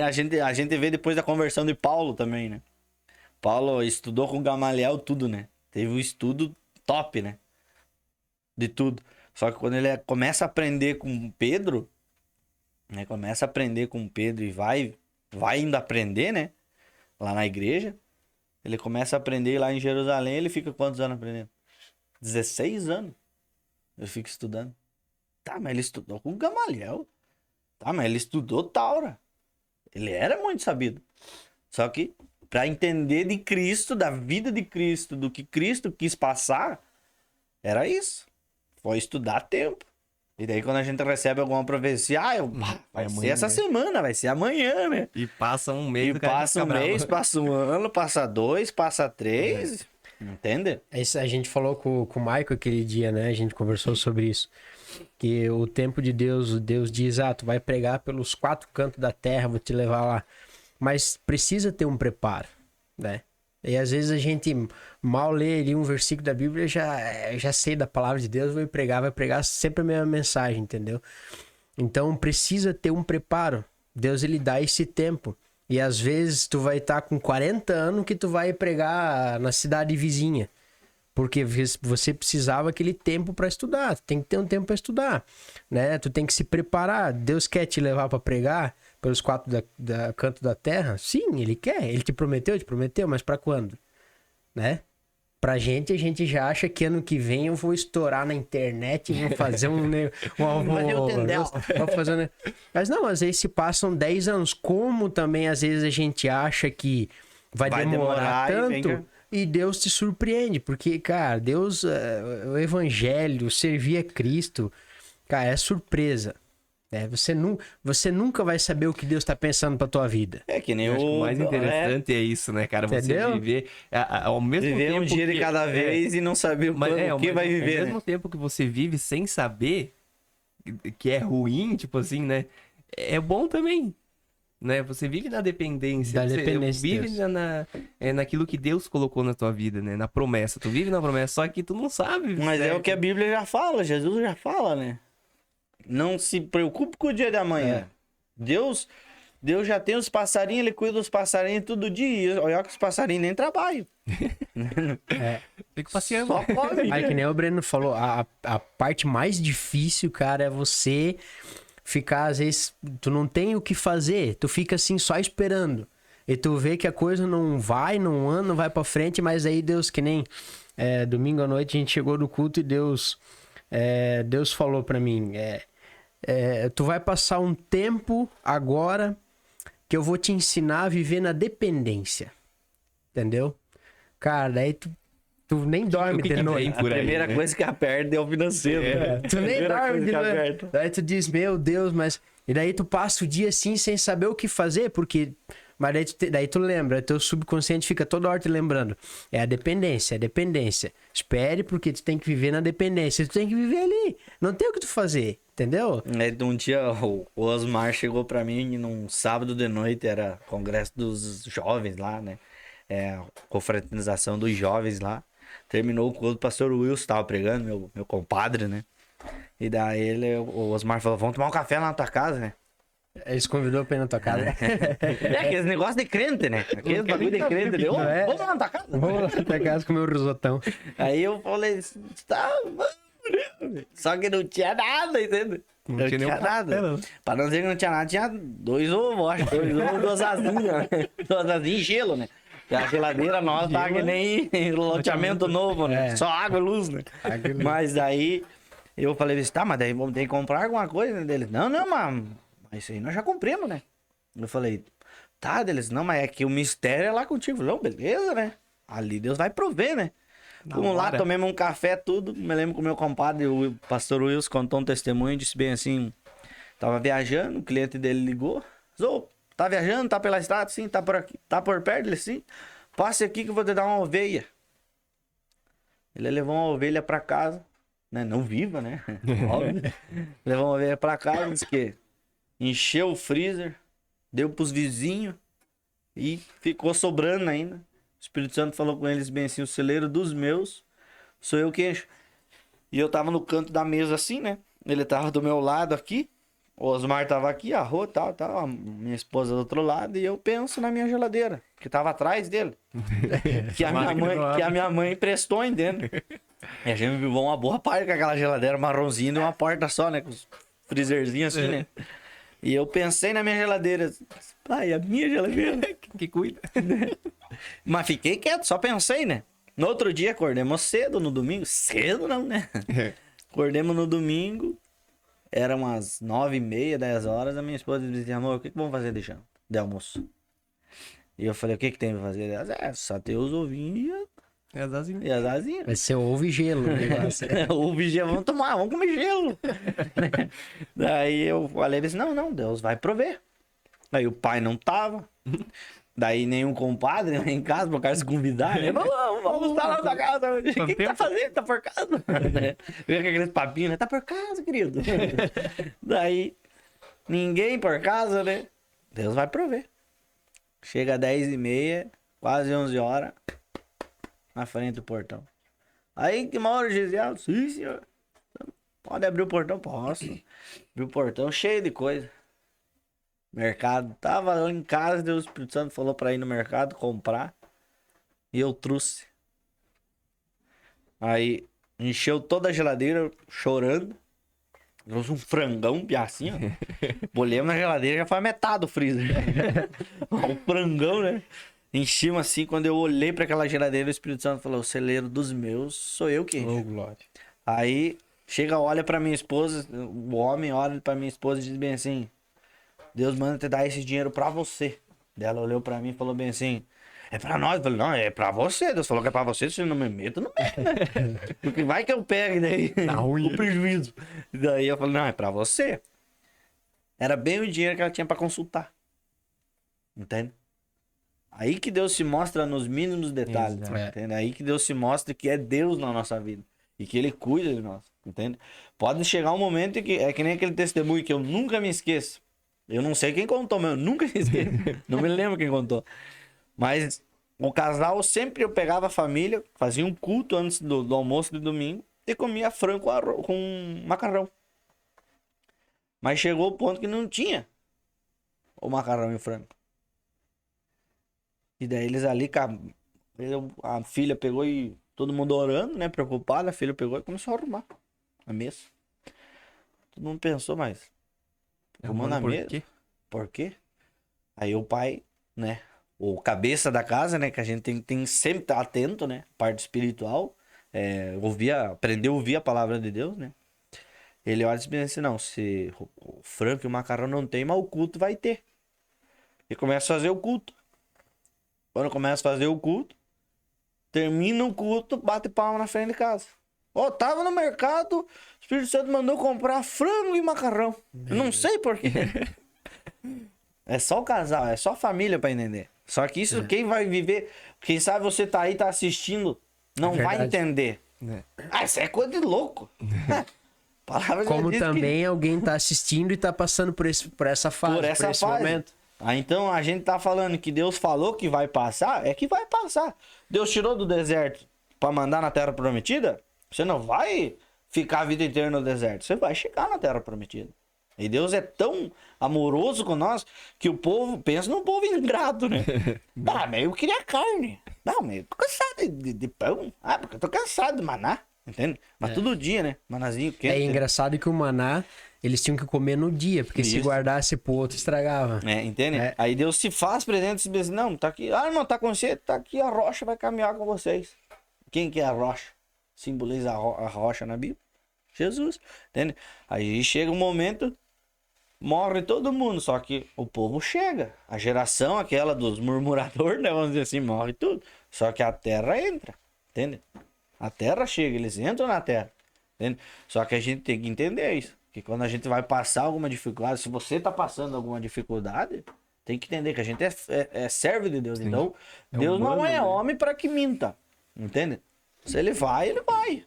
A gente vê depois da conversão de Paulo também, né? Paulo estudou com Gamaliel tudo, né? Teve um estudo top, né? De tudo. Só que quando ele começa a aprender com Pedro, né? Começa a aprender com Pedro e vai indo aprender, né? Lá na igreja. Ele começa a aprender lá em Jerusalém, ele fica quantos anos aprendendo? 16 anos. Eu fico estudando. Tá, mas ele estudou com Gamaliel. Tá, mas ele estudou Taura. Ele era muito sabido. Só que para entender de Cristo, da vida de Cristo, do que Cristo quis passar, era isso. Foi estudar tempo. E daí quando a gente recebe alguma profecia, vai ser essa semana, vai ser amanhã, né? E passa um mês. E passa um mês, passa um ano, passa 2, passa 3. Entende? Isso a gente falou com o Michael aquele dia, né? A gente conversou sobre isso. Que o tempo de Deus diz, tu vai pregar pelos 4 cantos da terra, vou te levar lá. Mas precisa ter um preparo, né? E às vezes a gente mal lê ali um versículo da Bíblia, já sei da palavra de Deus, vai pregar sempre a mesma mensagem, entendeu? Então precisa ter um preparo. Deus, ele dá esse tempo. E às vezes tu vai estar com 40 anos que tu vai pregar na cidade vizinha. Porque você precisava aquele tempo para estudar. Tu tem que ter um tempo para estudar, né? Tu tem que se preparar. Deus quer te levar para pregar pelos 4 cantos da terra? Sim, ele quer. Ele te prometeu, mas para quando? Né? Pra gente, a gente já acha que ano que vem eu vou estourar na internet e vou fazer Mas não, às vezes se passam 10 anos. Como também às vezes a gente acha que vai demorar tanto... E Deus te surpreende, porque, cara, Deus, o evangelho, servir a Cristo, cara, é surpresa. Né? Você nunca vai saber o que Deus tá pensando pra tua vida. É que nem o mais interessante é isso, né, cara? Entendeu? Você viver ao mesmo viver tempo um dia de cada vez e não saber o que vai viver. Ao mesmo tempo que você vive sem saber que é ruim, tipo assim, né? É bom também. Né? Você vive na dependência, vive naquilo que Deus colocou na tua vida, né? Na promessa, tu vive na promessa, só que tu não sabe. Mas é o que a Bíblia já fala, Jesus já fala, né? Não se preocupe com o dia de amanhã. Deus Deus já tem os passarinhos, ele cuida dos passarinhos todo dia. Olha que os passarinhos nem trabalham. Fico passeando. Só come. Aí que nem o Breno falou, a parte mais difícil, cara, é você ficar, às vezes, tu não tem o que fazer, tu fica assim só esperando. E tu vê que a coisa não vai, não anda, não vai pra frente, mas aí Deus, que nem domingo à noite a gente chegou no culto e Deus falou pra mim, tu vai passar um tempo agora que eu vou te ensinar a viver na dependência. Entendeu? Cara, daí tu nem dorme que de noite. vem A por aí, primeira né? coisa que aperta é o financeiro. né? Tu nem Primeira dorme coisa de que noite. aperta. Daí tu diz, meu Deus, mas... E daí tu passa o dia assim, sem saber o que fazer, porque... Mas daí tu lembra, teu subconsciente fica toda hora te lembrando. É a dependência, é a dependência. Espere, porque tu tem que viver na dependência. Tu tem que viver ali. Não tem o que tu fazer, entendeu? Um dia o Osmar chegou pra mim num sábado de noite, era congresso dos jovens lá, né? Confraternização dos jovens lá. Terminou o culto, o pastor Wilson tava pregando, meu compadre, né? E daí o Osmar falou, vamos tomar um café lá na tua casa, né? Eles convidou pra ir na tua casa. Aqueles negócios de crente, né? Aqueles bagulho de crente. Deu, vamos lá na tua casa. Vamos lá na tua casa comer o risotão. Aí eu falei, tá, mano. Só que não tinha nada, entendeu? Não tinha nenhum café, não. Pra não dizer que não tinha nada, tinha 2 ovos, acho. 2 ovos, 2 asinhas. 2 asinhas e gelo, né? E a geladeira nossa tá que nem loteamento novo, né? Só água e luz, né? Mas daí eu falei, tá, mas daí vamos ter que comprar alguma coisa dele. Não, mas isso aí nós já compramos, né? Eu falei, tá, deles, não, mas é que o mistério é lá contigo. Não, beleza, né? Ali Deus vai prover, né? Vamos lá, tomemos um café, tudo. Me lembro que o meu compadre, o pastor Wilson, contou um testemunho, disse bem assim, tava viajando, o cliente dele ligou. Zô, tá viajando, tá pela estrada? Sim, tá por aqui, tá por perto? Ele, sim. Passe aqui que eu vou te dar uma ovelha. Ele levou uma ovelha pra casa, né? Não viva, né? Óbvio. Levou uma ovelha pra casa, disse que encheu o freezer, deu pros vizinhos e ficou sobrando ainda. O Espírito Santo falou com eles bem assim, o celeiro dos meus sou eu que encho. E eu tava no canto da mesa assim, né? Ele tava do meu lado aqui, o Osmar tava aqui, a Rô, tal, a minha esposa do outro lado, e eu penso na minha geladeira, que tava atrás dele. que a minha mãe emprestou, entende? E a gente viveu uma boa parte com aquela geladeira marronzinha de uma porta só, né? Com os freezerzinhos assim, né? E eu pensei na minha geladeira. Pai, a minha geladeira. Que cuida. Mas fiquei quieto, só pensei, né? No outro dia, acordemos cedo no domingo. Cedo não, né? Acordemos no domingo. Eram umas 9h30, 10 horas. A minha esposa disse, amor, o que vamos fazer de janta? De almoço. E eu falei, o que tem pra fazer? Ela disse, só ter os ovinhos É as asinhas. e as asinhas. Vai ser ovo e gelo o negócio. O gelo, vamos tomar, vamos comer gelo. Daí eu falei, disse, não, Deus vai prover. Daí o pai não tava. Daí nenhum compadre né, em casa, pro cara se convidar, né? Vamos estar lá na casa. O que tá fazendo? Tá por casa? Vem com aqueles papinhos, né? Tá por casa, querido. Daí, ninguém por casa, né? Deus vai prover. Chega 10h30, quase 11 horas, na frente do portão. Aí, que hora, Gisele? Sim, senhor. Pode abrir o portão? Posso. Abrir o portão cheio de coisa. Mercado. Tava lá em casa, Deus, o Espírito Santo falou pra ir no mercado comprar. E eu trouxe. Aí, encheu toda a geladeira, chorando. Trouxe um frangão, assim, ó. Bolhemos na geladeira, já foi a metade do freezer. O frangão, né? Enchimos assim, quando eu olhei pra aquela geladeira, o Espírito Santo falou, o celeiro dos meus, sou eu que encho. Oh, glória. Aí, Chega, olha pra minha esposa, o homem olha pra minha esposa e diz bem assim, Deus manda te dar esse dinheiro pra você. Daí ela olhou pra mim e falou bem assim, é pra nós. Eu falei, não, é pra você. Deus falou que é pra você, se eu não me meto, não meto, né? Porque vai que eu pego daí o prejuízo. Daí eu falei, não, é pra você. Era bem o dinheiro que ela tinha pra consultar. Entende? Aí que Deus se mostra nos mínimos detalhes. Entende? Aí que Deus se mostra que é Deus na nossa vida. E que Ele cuida de nós. Entende? Pode chegar um momento que é que nem aquele testemunho que eu nunca me esqueço. Eu não sei quem contou, mas eu nunca me esqueço. Não me lembro quem contou. Mas o casal sempre eu pegava a família, fazia um culto antes do almoço de domingo e comia frango com macarrão. Mas chegou o ponto que não tinha. o macarrão e o frango? E daí eles ali, a filha pegou e todo mundo orando, né? Preocupada, a filha pegou e começou a arrumar a mesa. Todo mundo pensou, mas arrumou na mesa? Por quê? Aí o pai, né? O cabeça da casa, né? Que a gente tem que sempre estar atento, né? Parte espiritual. Aprender a ouvir a palavra de Deus, né? Ele olha e pensa assim, não, se o frango e o macarrão não tem, mas o culto vai ter. E começa a fazer o culto. Quando começa a fazer o culto, termina o culto, bate palma na frente de casa. Tava no mercado, o Espírito Santo mandou comprar frango e macarrão. Eu não sei por quê. É só o casal, é só a família pra entender. Só que isso, quem vai viver, quem sabe você tá aí, tá assistindo, não vai entender. Isso é coisa de louco. Como também alguém tá assistindo e tá passando por essa fase, por esse momento. Então a gente tá falando que Deus falou que vai passar, é que vai passar. Deus tirou do deserto pra mandar na Terra Prometida, você não vai ficar a vida inteira no deserto, você vai chegar na Terra Prometida. E Deus é tão amoroso com nós que o povo, pensa num povo ingrato, né? Mas eu queria carne. Não, mas eu tô cansado de pão. Porque eu tô cansado de maná, entende? Mas todo dia, né? Manazinho quente. É engraçado que o maná, eles tinham que comer no dia, porque se guardasse pro outro, estragava. Entende? Aí Deus se faz presente e diz, não, tá aqui. Não, tá com você, tá aqui a rocha, vai caminhar com vocês. Quem que é a rocha? Simboliza a rocha na Bíblia? Jesus, entende? Aí chega um momento, morre todo mundo, só que o povo chega. A geração aquela dos murmuradores, né, vamos dizer assim, morre tudo. Só que a terra entra, entende? A terra chega, eles entram na terra, entende? Só que a gente tem que entender isso. Que quando a gente vai passar alguma dificuldade, se você tá passando alguma dificuldade, tem que entender que a gente é servo de Deus. Sim. Então, Deus não é homem para que minta, entende? Se ele vai, ele vai.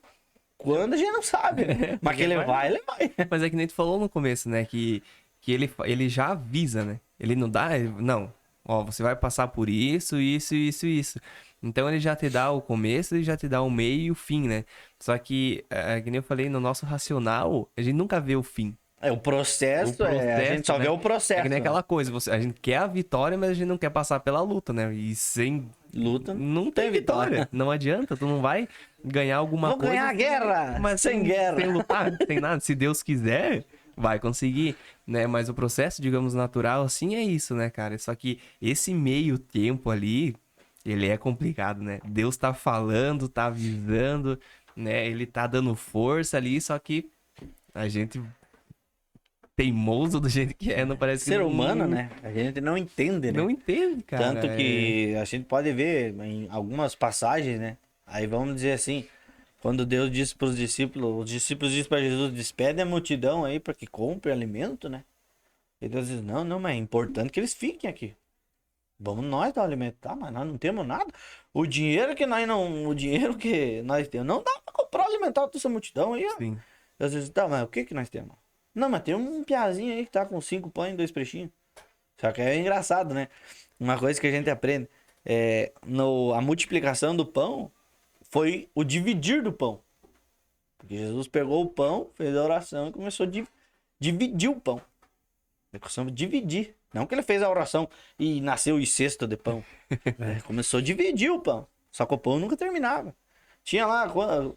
Quando a gente não sabe. Mas que ele vai, ele vai. Mas é que nem tu falou no começo, né? Que ele já avisa, né? Ele não dá... Não. Você vai passar por isso, isso, isso, isso. Então ele já te dá o começo e já te dá o meio e o fim, né? Só que, que nem eu falei, no nosso racional, a gente nunca vê o fim. O processo, a gente só vê o processo. É que nem aquela coisa, a gente quer a vitória, mas a gente não quer passar pela luta, né? E sem luta não tem vitória. Não adianta, tu não vai ganhar alguma coisa. Vou ganhar a guerra, mas sem guerra. Sem lutar, sem nada. Se Deus quiser, vai conseguir, né? Mas o processo, digamos, natural, assim, é isso, né, cara? Só que esse meio tempo ali, ele é complicado, né? Deus tá falando, tá avisando, né? Ele tá dando força ali, só que a gente... teimoso do jeito que não parece ser humano, né? A gente não entende, né? Não entende, cara. Tanto que a gente pode ver em algumas passagens, né? Aí vamos dizer assim, quando Deus disse para os discípulos dizem para Jesus, despede a multidão aí para que compre alimento, né? E Deus diz, não, mas é importante que eles fiquem aqui. Vamos nós dar alimento, tá? Mas nós não temos nada. O dinheiro que nós temos, não dá para comprar alimentar toda essa multidão aí, ó. Sim. Deus diz, tá, mas o que nós temos? Não, mas tem um piazinho aí que tá com 5 pães e 2 peixinhos. Só que é engraçado, né? Uma coisa que a gente aprende. A multiplicação do pão foi o dividir do pão. Porque Jesus pegou o pão, fez a oração e começou a dividir o pão. Ele começou a dividir. Não que ele fez a oração e nasceu os cestos de pão. Começou a dividir o pão. Só que o pão nunca terminava. Tinha lá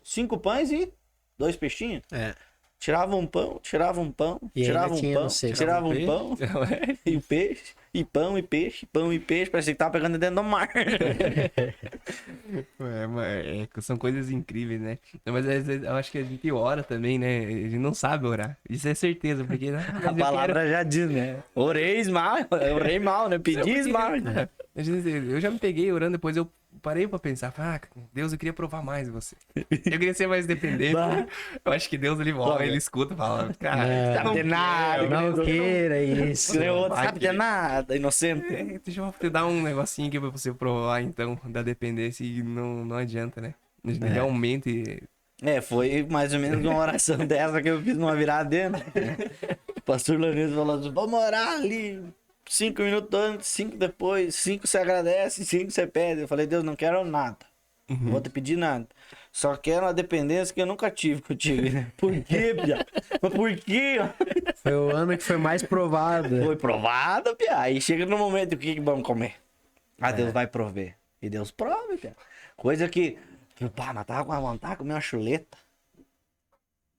5 pães e 2 peixinhos. Tirava um pão, tirava um pão, tirava um pão, tirava um pão, e peixe, e pão e peixe, pão e peixe, parecia que tava pegando dentro do mar. São coisas incríveis, né? Mas eu acho que a gente ora também, né? A gente não sabe orar. Isso é certeza, porque... a palavra já diz, né? Orei mal, né? Pedis mal. Eu já me peguei orando, depois eu parei pra pensar, Deus, eu queria provar mais você. Eu queria ser mais dependente. Eu acho que Deus, ele volta, ele escuta e fala, cara, sabe de nada, não queira isso. Sabe de nada, inocente. Deixa eu te dar um negocinho aqui pra você provar, então, da dependência e não adianta, né? Realmente... foi mais ou menos uma oração dessa que eu fiz numa viradeira. O pastor Lourenço falou assim, vamos orar ali... 5 minutos antes, 5 depois, 5 você agradece, 5 você pede. Eu falei, Deus, não quero nada. Não vou te pedir nada. só quer uma dependência que eu nunca tive contigo, né? Por quê, Pia? Mas por quê? Foi o ano que foi mais provado. Foi provado, Pia. Aí chega no momento, o que vamos comer? Ah, Deus vai prover. E Deus prova, Pia. Coisa que pá, mas tava com a vontade de comer uma chuleta.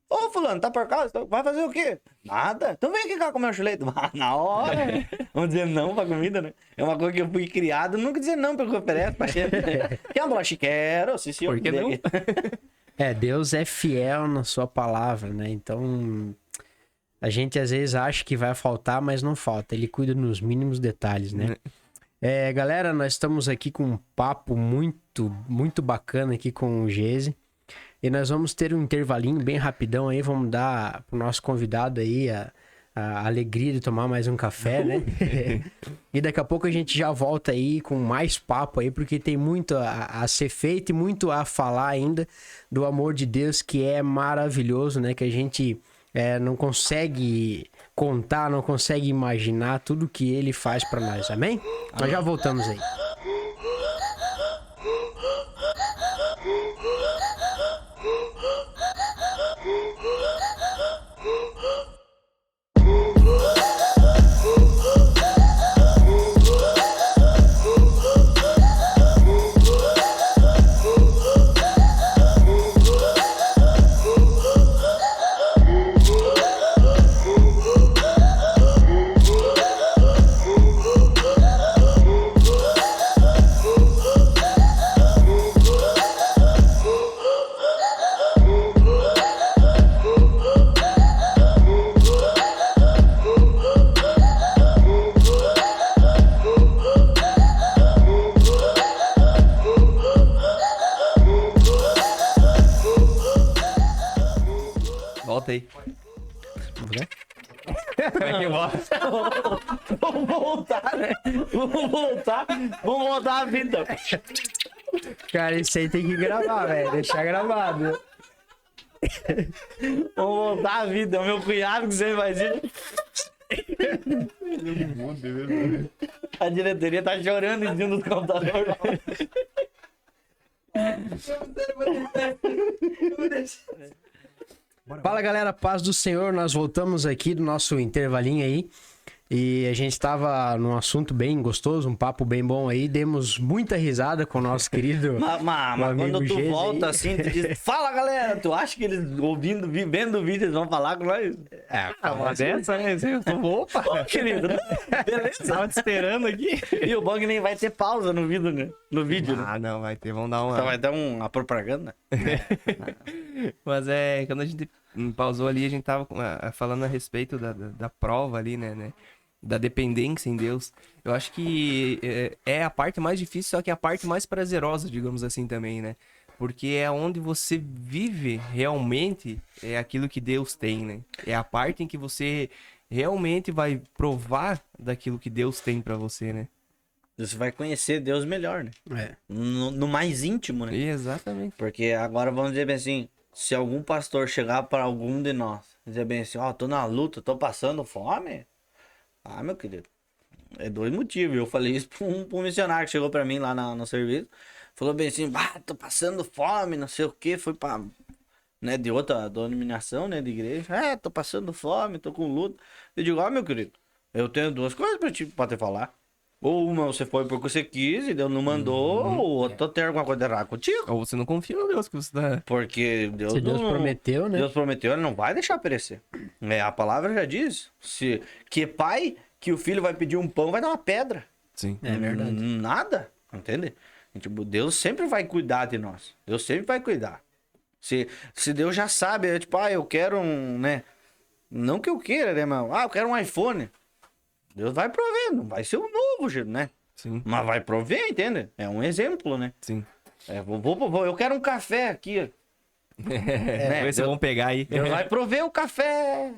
Ô, fulano, tá por casa? Vai fazer o quê? Nada. Então vem aqui cá comer uma chuleta. Na hora. Vamos dizer não pra comida, né? É uma coisa que eu fui criado, nunca dizer não pelo que oferece pra gente. Quer uma bolacha? Quero. Sim, senhor. Por que não? Deus é fiel na sua palavra, né? Então, a gente às vezes acha que vai faltar, mas não falta. Ele cuida nos mínimos detalhes, né? Galera, nós estamos aqui com um papo muito, muito bacana aqui com o Gese. E nós vamos ter um intervalinho bem rapidão aí, vamos dar pro nosso convidado aí a alegria de tomar mais um café, né? E daqui a pouco a gente já volta aí com mais papo aí, porque tem muito a ser feito e muito a falar ainda do amor de Deus, que é maravilhoso, né? Que a gente não consegue contar, não consegue imaginar tudo que ele faz para nós, amém? Nós já voltamos aí. Volta aí. Como é que volta? Vamos voltar, né? Vamos voltar a vida. Cara, isso aí tem que gravar, velho. Deixar gravado. Vamos voltar a vida. O meu cunhado que sempre faz isso. A diretoria tá chorando em cima do computador. Fala, galera, paz do Senhor. Nós voltamos aqui do nosso intervalinho aí. E a gente estava num assunto bem gostoso, um papo bem bom aí. Demos muita risada com o nosso querido. Mas quando tu Gese volta aí. assim, tu diz: fala, galera, tu acha que eles vendo o vídeo, eles vão falar com nós? Uma dessa, né? Eu tô bom, opa. Ô, querido, beleza? Tava te esperando aqui. E o bom é que nem vai ter pausa no vídeo, né? No vídeo, né? Ah, não, vai ter. Vamos dar uma. Então vai dar uma propaganda. Mas quando a gente pausou ali, a gente tava falando a respeito da prova ali, né? Da dependência em Deus. Eu acho que é a parte mais difícil, só que é a parte mais prazerosa, digamos assim, também, né? Porque é onde você vive realmente aquilo que Deus tem, né? É a parte em que você realmente vai provar daquilo que Deus tem pra você, né? Você vai conhecer Deus melhor, né? No mais íntimo, né? Exatamente. Porque agora vamos dizer bem assim, se algum pastor chegar para algum de nós, dizer bem assim, tô na luta, tô passando fome. Ah, meu querido, é dois motivos. Eu falei isso pra um missionário que chegou pra mim lá no serviço. Falou bem assim, tô passando fome, não sei o que. Foi pra, né, de outra denominação, né, de igreja. Tô passando fome, tô com luta. Eu digo, meu querido, eu tenho duas coisas pra te falar. Ou uma, você foi porque você quis e Deus não mandou, ou outra, tem alguma coisa errada contigo. Ou você não confia no Deus que você tá... Porque Deus Se Deus prometeu, né? Deus prometeu, ele não vai deixar perecer. A palavra já diz. Que pai que o filho vai pedir um pão vai dar uma pedra. Sim. É verdade. Nada, entende? Tipo, Deus sempre vai cuidar de nós. Deus sempre vai cuidar. Se Deus já sabe, eu quero um, né? Não que eu queira, né, mas eu quero um iPhone. Deus vai prover, não vai ser um novo, né? Sim. Mas vai prover, entende? É um exemplo, né? Sim. Eu quero um café aqui. Depois vocês vão pegar aí. Deus vai prover o café.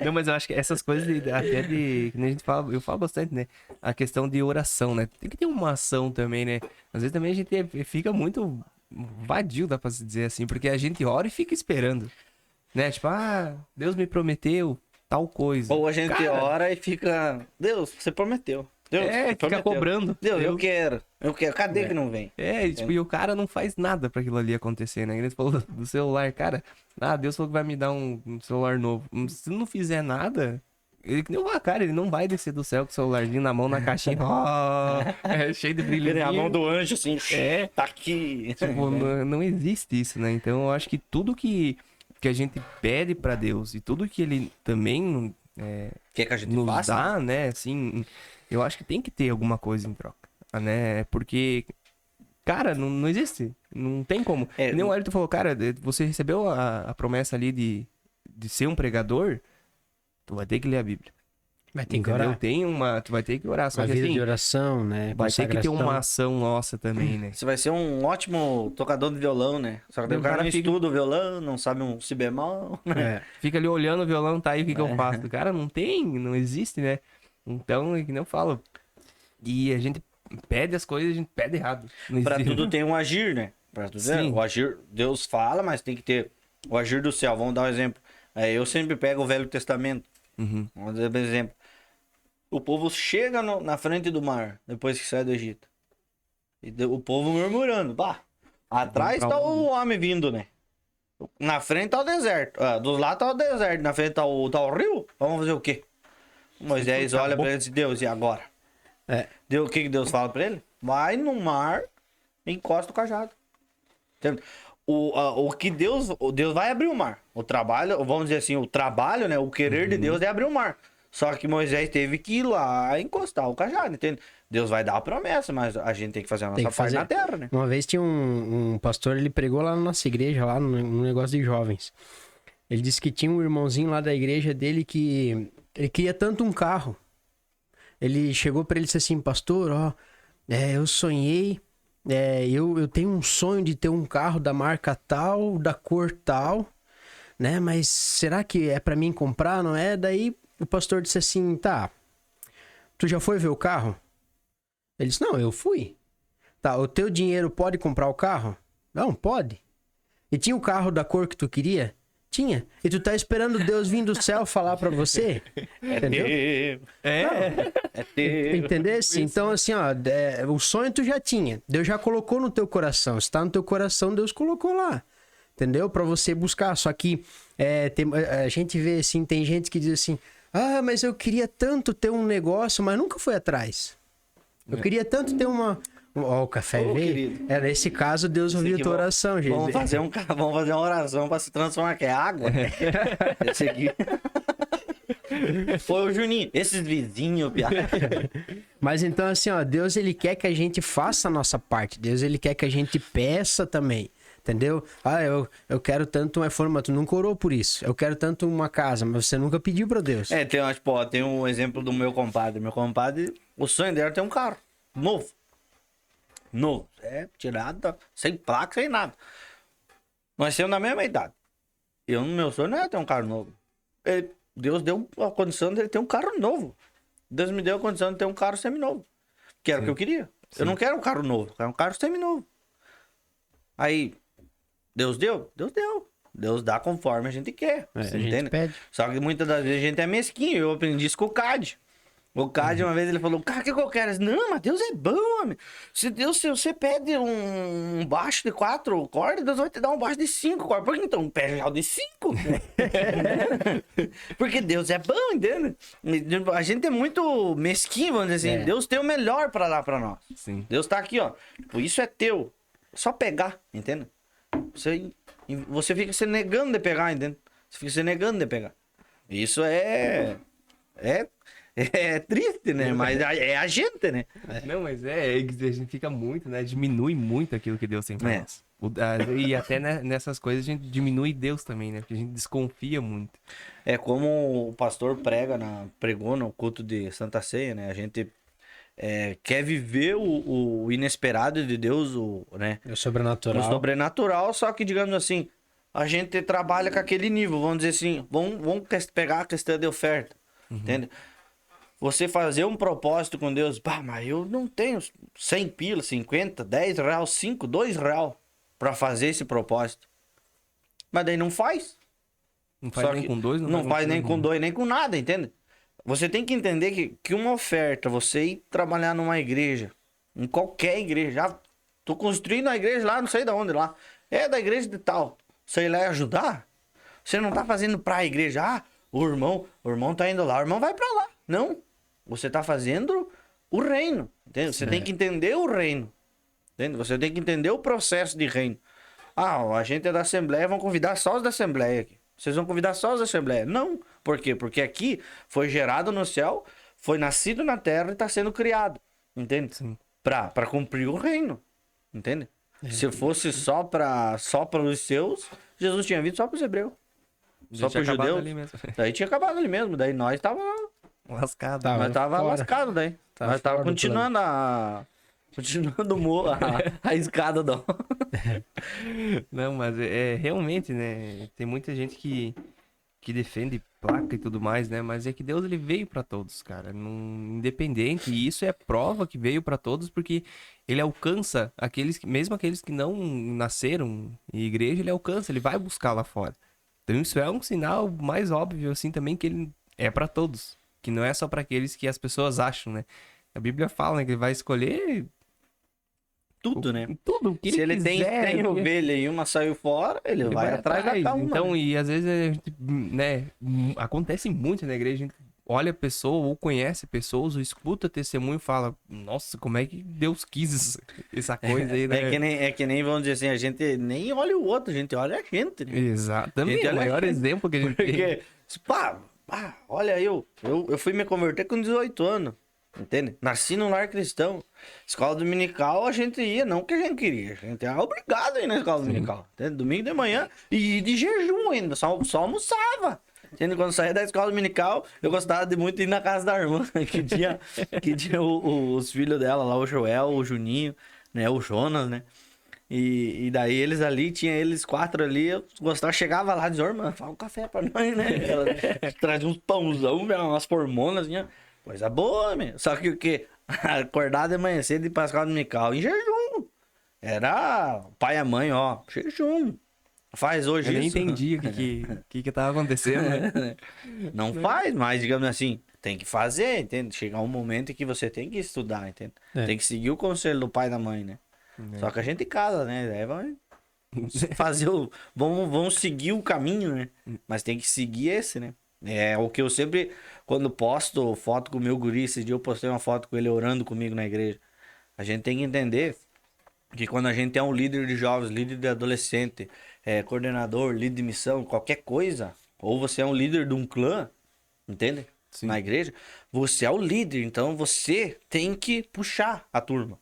Não, mas eu acho que essas coisas até que a gente fala, eu falo bastante, né? A questão de oração, né? Tem que ter uma ação também, né? Às vezes também a gente fica muito vadio, dá pra se dizer assim, porque a gente ora e fica esperando, né? Tipo, Deus me prometeu tal coisa. Ou a gente ora e fica, Deus, você prometeu. Deus, fica prometeu. cobrando. Deus, eu quero. Cadê que não vem? Tipo, e o cara não faz nada pra aquilo ali acontecer, né? Ele falou do celular, cara. Deus falou que vai me dar um celular novo. Se não fizer nada, ele que nem o cara, ele não vai descer do céu com o celularzinho na mão, na caixinha. Cheio de brilho. A mão do anjo, assim, tá aqui. Tipo, não existe isso, né? Então eu acho que tudo que a gente pede pra Deus e tudo que ele também Quer que a gente nos faça? dá, né? Assim, eu acho que tem que ter alguma coisa em troca, né? Porque, cara, não existe. Não tem como. Nem o Wellington falou, cara, você recebeu a promessa ali de ser um pregador, tu vai ter que ler a Bíblia. Vai ter que orar. Tu vai ter que orar. Só Uma que vida assim, de oração, né? vai ter que ter Consagração. uma ação nossa também, né? Você vai ser um ótimo tocador de violão, né? Só que daí o cara não estuda o violão, não sabe um si bemol. É. Fica ali olhando o violão, tá aí, o que eu faço? Cara, não existe, né? Então, é que nem eu falo. E a gente pede as coisas, a gente pede errado. Não Pra existe. tudo tem um agir, né? Pra tudo Sim. o agir, Deus fala, mas tem que ter o agir do céu. Vamos dar um exemplo. Eu sempre pego o Velho Testamento. Uhum. Vamos dar um exemplo. O povo chega na frente do mar, depois que sai do Egito. E o povo murmurando. Bah, atrás tá o homem vindo, né? Na frente tá o deserto. Do lado tá o deserto. Na frente tá o rio. Vamos fazer o quê? Moisés olha pra ele e diz, Deus, e agora? O que Deus fala pra ele? Vai no mar e encosta o cajado. Entende? O que Deus vai abrir o mar. O trabalho, vamos dizer assim, o trabalho, né? O querer de Deus é abrir o mar. Só que Moisés teve que ir lá e encostar o cajado, entende? Deus vai dar a promessa, mas a gente tem que fazer a nossa parte na terra, né? Uma vez tinha um pastor, ele pregou lá na nossa igreja, lá no negócio de jovens. Ele disse que tinha um irmãozinho lá da igreja dele que ele queria tanto um carro. Ele chegou pra ele e disse assim, pastor, eu sonhei, eu tenho um sonho de ter um carro da marca tal, da cor tal, né? Mas será que é pra mim comprar, não é? Daí o pastor disse assim, tá, tu já foi ver o carro? Ele disse, não, eu fui. Tá, o teu dinheiro pode comprar o carro? Não, pode. E tinha o carro da cor que tu queria? Tinha. E tu tá esperando Deus vir do céu falar pra você? Entendeu? Entendesse? Então, assim, o sonho tu já tinha. Deus já colocou no teu coração. Se tá no teu coração, Deus colocou lá. Entendeu? Pra você buscar. Só que a gente vê, assim, tem gente que diz assim, mas eu queria tanto ter um negócio, mas nunca fui atrás. Eu queria tanto ter uma... Ó, o café veio. Querido. Nesse caso, Deus ouviu a tua oração, gente. Vamos fazer uma oração pra se transformar, que é água. Esse aqui. Foi o Juninho. Esses vizinhos, piada. Mas então, assim, Deus, ele quer que a gente faça a nossa parte. Deus, ele quer que a gente peça também. Entendeu? Eu quero tanto um iPhone, mas tu nunca orou por isso. Eu quero tanto uma casa, mas você nunca pediu pra Deus. Tem um exemplo do meu compadre. Meu compadre, o sonho dele é ter um carro novo. Tirado, sem placa, sem nada. Nós temos na mesma idade. Meu sonho não é ter um carro novo. Deus deu a condição de ele ter um carro novo. Deus me deu a condição de ter um carro seminovo. Que era o que eu queria. Sim. Eu não quero um carro novo, eu quero um carro seminovo. Aí, Deus deu? Deus deu. Deus dá conforme a gente quer. A Você gente entende? pede. Só que muitas das vezes a gente é mesquinho. Eu aprendi isso com o Cade. O Cade, uma vez, ele falou, cara, o que eu quero? Eu disse, não, mas Deus é bom, homem. Se você pede um baixo de 4 cordas, Deus vai te dar um baixo de 5 cordas. Por que então? Pede já o de 5. Porque Deus é bom, entende? A gente é muito mesquinho, vamos dizer assim. Deus tem o melhor pra dar pra nós. Sim. Deus tá aqui, ó. Tipo, isso é teu. É só pegar, entende? Você fica se negando de pegar, entende? Você fica se negando de pegar. Isso é triste, né? Mas é a gente, né? Não, mas a gente fica muito, né? Diminui muito aquilo que Deus tem pra nós. E até nessas coisas a gente diminui Deus também, né? Porque a gente desconfia muito. É como o pastor pregou no culto de Santa Ceia, né? A gente quer viver o inesperado de Deus, né? O sobrenatural. O sobrenatural, só que, digamos assim, a gente trabalha com aquele nível, vamos dizer assim, vamos pegar a questão de oferta, entende? Você fazer um propósito com Deus, mas eu não tenho 100 pila, 50, 10 real, 5, 2 real pra fazer esse propósito. Mas daí não faz. Não faz nem com 2, não faz nem com 2, nem com nada, entende? Você tem que entender que uma oferta, você ir trabalhar numa igreja, em qualquer igreja, já tô construindo a igreja lá, não sei de onde lá, é da igreja de tal, você ir lá e ajudar, você não tá fazendo pra igreja, o irmão tá indo lá, o irmão vai pra lá. Não, você tá fazendo o reino, entende? Você tem que entender o reino, entende? Você tem que entender o processo de reino. A gente é da Assembleia, vão convidar só os da Assembleia aqui. Vocês vão convidar só os da Assembleia. Não. Por quê? Porque aqui foi gerado no céu, foi nascido na terra e está sendo criado. Entende? Sim. Pra cumprir o reino. Entende? Se fosse só para os seus, Jesus tinha vindo só para os hebreus. Só Já tinha para os acabado judeus. ali mesmo. Daí tinha acabado ali mesmo. Daí nós tava Lascado. Tava nós tava fora. lascado daí. Tava Nós tava fora do continuando a escada do... Não, mas realmente, né? Tem muita gente que defende placa e tudo mais, né? Mas é que Deus ele veio pra todos, cara. Independente. E isso é prova que veio pra todos, porque ele alcança mesmo aqueles que não nasceram em igreja, ele alcança, ele vai buscar lá fora. Então isso é um sinal mais óbvio, assim, também, que ele é pra todos. Que não é só pra aqueles que as pessoas acham, né? A Bíblia fala, né, que ele vai escolher Tudo, né? tudo o que Se ele quiser, tem porque- ovelha e uma saiu fora, ele vai atrás da uma. Então, e às vezes a gente, né, acontece muito na igreja, a gente olha a pessoa ou conhece pessoas, ou escuta testemunho e fala, nossa, como é que Deus quis essa coisa aí, né? É que nem, vamos dizer assim, a gente nem olha o outro, a gente olha a gente, né? Exatamente, Gente, é o olha maior aí. exemplo que a gente tem. Porque, olha eu fui me converter com 18 anos, entende? Nasci num lar cristão. Escola dominical a gente ia, não que a gente queria, a gente era obrigado a ir na escola dominical, entende? Domingo de manhã e de jejum ainda, só almoçava. Entende? Quando saía da escola dominical, eu gostava de muito ir na casa da irmã, que tinha os filhos dela lá, o Joel, o Juninho, né? O Jonas, né? E daí eles ali, tinha eles 4 ali, eu gostava, chegava lá e dizia, irmã, fala um café pra nós, né? Ela trazia uns pãozão, umas formonas, assim, ó. Coisa boa, meu. Só que o quê? Acordar de manhã cedo e ir pra escola dominical em jejum. Era o pai e a mãe, ó, jejum. Faz hoje Eu nem isso. entendi o que tava acontecendo, né? Não faz, mas digamos assim, tem que fazer, entende? Chegar um momento em que você tem que estudar, entende? É. Tem que seguir o conselho do pai e da mãe, né? Só que a gente casa, né? Daí vai fazer o... Vamos seguir o caminho, né? Mas tem que seguir esse, né? É o que eu sempre... Quando posto foto com o meu guri, esse dia eu postei uma foto com ele orando comigo na igreja. A gente tem que entender que quando a gente é um líder de jovens, líder de adolescente, coordenador, líder de missão, qualquer coisa, ou você é um líder de um clã, entende? Sim. Na igreja, você é o líder, então você tem que puxar a turma.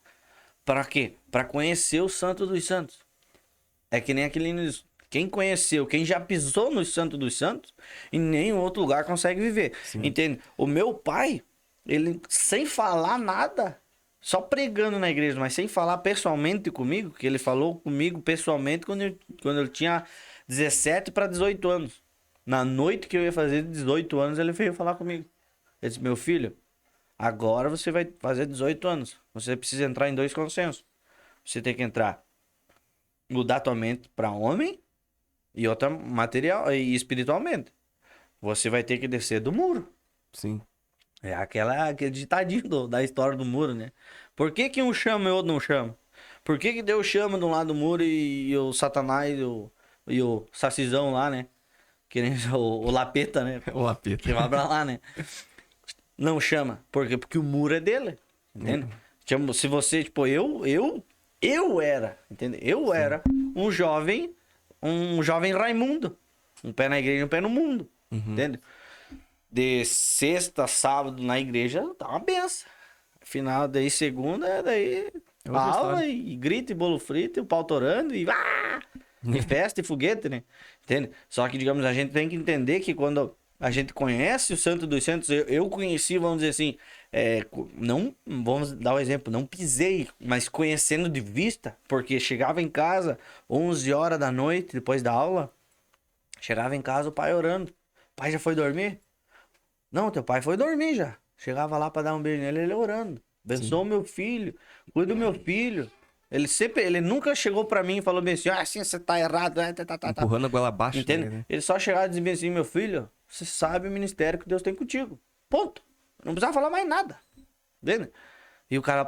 Para quê? Para conhecer o Santo dos Santos. É que nem aquele... Quem conheceu, quem já pisou no Santo dos Santos, em nenhum outro lugar consegue viver. Sim. Entende? O meu pai, ele sem falar nada, só pregando na igreja, mas sem falar pessoalmente comigo, que ele falou comigo pessoalmente quando eu tinha 17 para 18 anos. Na noite que eu ia fazer 18 anos, ele veio falar comigo. Ele disse, meu filho, agora você vai fazer 18 anos. Você precisa entrar em 2 consensos. Você tem que entrar, mudar tua mente para homem e outra material e espiritualmente. Você vai ter que descer do muro. Sim. É aquele ditadinho da história do muro, né? Por que um chama e o outro não chama? Por que Deus chama de um lado do muro e o Satanás e o Sacizão lá, né? Que nem o Lapeta, né? O lapeta. Que vai pra lá, né? Não chama. Por quê? Porque o muro é dele. Entende? Tipo, se você, tipo, eu era, entende? Eu era um jovem Raimundo. Um pé na igreja e um pé no mundo. Entende? De sexta, sábado na igreja, tá uma benção. Final, daí segunda, daí outra aula história. e grito e bolo frito, e o pau torando e e festa e foguete, né? Entende? Só que, digamos, a gente tem que entender que quando a gente conhece o Santo dos Santos, eu conheci, vamos dizer assim, não, vamos dar um exemplo, não pisei, mas conhecendo de vista, porque chegava em casa 11 horas da noite, depois da aula, chegava em casa o pai orando. O pai já foi dormir? Não, teu pai foi dormir já. Chegava lá pra dar um beijo nele, ele orando. Abençoa o meu filho, cuida do meu filho. Ele nunca chegou pra mim e falou bem assim, assim você tá errado, tá. Empurrando a goela abaixo. Entende? Né? Ele só chegava e dizia bem assim, meu filho, você sabe o ministério que Deus tem contigo. Ponto. Não precisava falar mais nada. Entende? E o cara,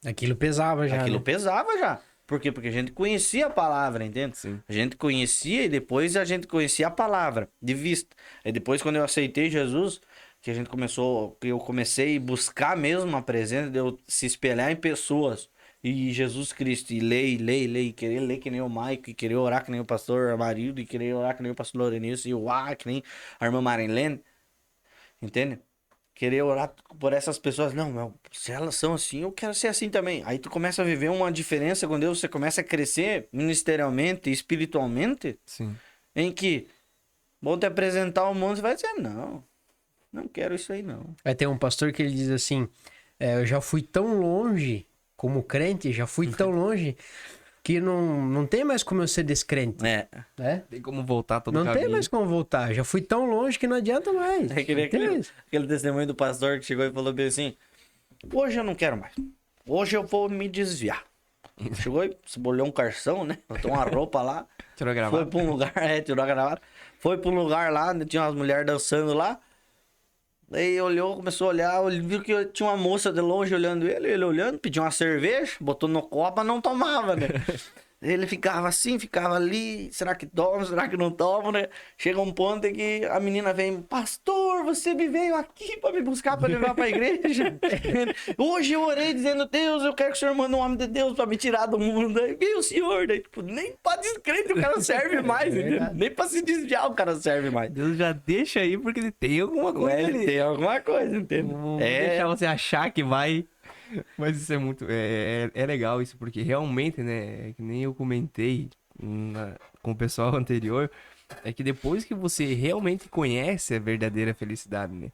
Aquilo pesava já, aquilo né? pesava já. Por quê? Porque a gente conhecia a palavra, entende? Sim. A gente conhecia e depois a gente conhecia a palavra de vista. E depois, quando eu aceitei Jesus, que eu comecei a buscar mesmo a presença, de eu se espelhar em pessoas e Jesus Cristo, e ler, querer ler que nem o Maico, e querer orar que nem o pastor Amarildo, e querer orar que nem o pastor Lourenilson, e que nem a irmã Marilene, entende? Querer orar por essas pessoas. Não, meu, se elas são assim, eu quero ser assim também. Aí tu começa a viver uma diferença com Deus, você começa a crescer ministerialmente, espiritualmente, Sim. em que vou te apresentar o mundo, você vai dizer, não quero isso aí não. Vai ter um pastor que ele diz assim, eu já fui tão longe como crente, já fui tão longe que não tem mais como eu ser descrente, É. né? Tem como voltar todo o Não caminho. tem mais como voltar, já fui tão longe que não adianta mais. É que nem Não tem mais. aquele testemunho do pastor que chegou e falou bem assim, hoje eu não quero mais. Hoje eu vou me desviar. Chegou e olhou um carção, né? Botou uma roupa lá. Tirou a gravata. Foi pra um lugar, tirou a gravata. Foi pra um lugar lá, onde tinha umas mulheres dançando lá. Daí olhou, começou a olhar, viu que tinha uma moça de longe olhando ele olhando, pediu uma cerveja, botou no copo, mas não tomava, né? Ele ficava assim, ficava ali, será que toma, será que não toma, né? Chega um ponto em que a menina vem, pastor, você me veio aqui pra me buscar, pra levar pra igreja. Hoje eu orei dizendo, Deus, eu quero que o senhor mande um homem de Deus pra me tirar do mundo. Aí veio o senhor, daí, tipo, nem pra descrente o cara serve mais, entendeu? Nem pra se desviar o cara serve mais. Deus já deixa aí porque ele tem alguma coisa ali. Tem alguma coisa, entendeu? Não vou deixar você achar que vai. Mas isso é muito. É legal isso, porque realmente, né? É que nem eu comentei com o pessoal anterior. É que depois que você realmente conhece a verdadeira felicidade, né?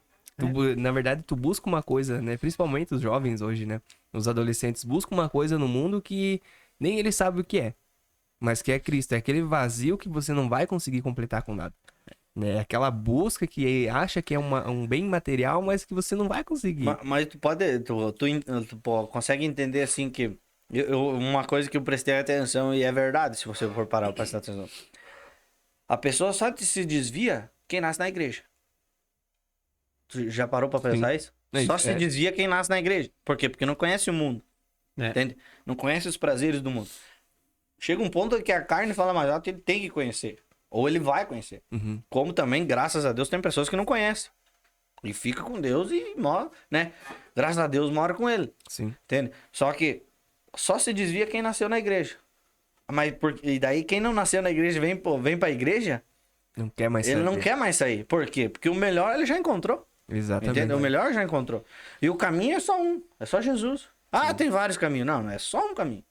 Na verdade, tu busca uma coisa, né? Principalmente os jovens hoje, né? Os adolescentes buscam uma coisa no mundo que nem eles sabem o que é. Mas que é Cristo. É aquele vazio que você não vai conseguir completar com nada. Né? Aquela busca que acha que é um bem material, mas que você não vai conseguir. Mas tu consegue entender assim que uma coisa que eu prestei atenção e é verdade, se você for parar pra prestar atenção. A pessoa só se desvia quem nasce na igreja. Tu já parou pra pensar Sim. isso? É, Só se desvia quem nasce na igreja. Por quê? Porque não conhece o mundo. É. Entende? Não conhece os prazeres do mundo. Chega um ponto que a carne fala mais alto, ele tem que conhecer. Ou ele vai conhecer. Uhum. Como também, graças a Deus, tem pessoas que não conhecem. E fica com Deus e mora, né? Graças a Deus mora com ele. Sim. Entende? Só que só se desvia quem nasceu na igreja. E daí quem não nasceu na igreja vem pra igreja, Não quer mais ele saber. não quer mais sair. Por quê? Porque o melhor ele já encontrou. Exatamente. Entende? O melhor já encontrou. E o caminho é só um. É só Jesus. Ah, tem vários caminhos. Não, é só um caminho.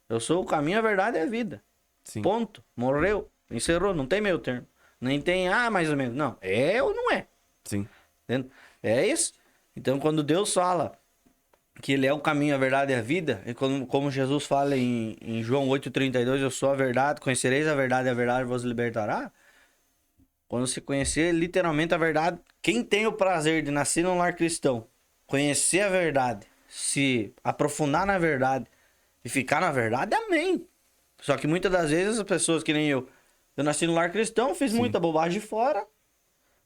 Eu sou o caminho, a verdade e a vida. Sim. Ponto. Morreu. Encerrou. Não tem meio termo. Nem tem, mais ou menos. Não. É ou não é. Sim. Entende? É isso. Então, quando Deus fala que ele é o caminho, a verdade e a vida, e como Jesus fala em João 8,32, eu sou a verdade, conhecereis a verdade vos libertará. Quando se conhecer literalmente a verdade, quem tem o prazer de nascer num lar cristão, conhecer a verdade, se aprofundar na verdade e ficar na verdade, amém. Só que muitas das vezes as pessoas que nem eu nasci no lar cristão, fiz muita bobagem fora,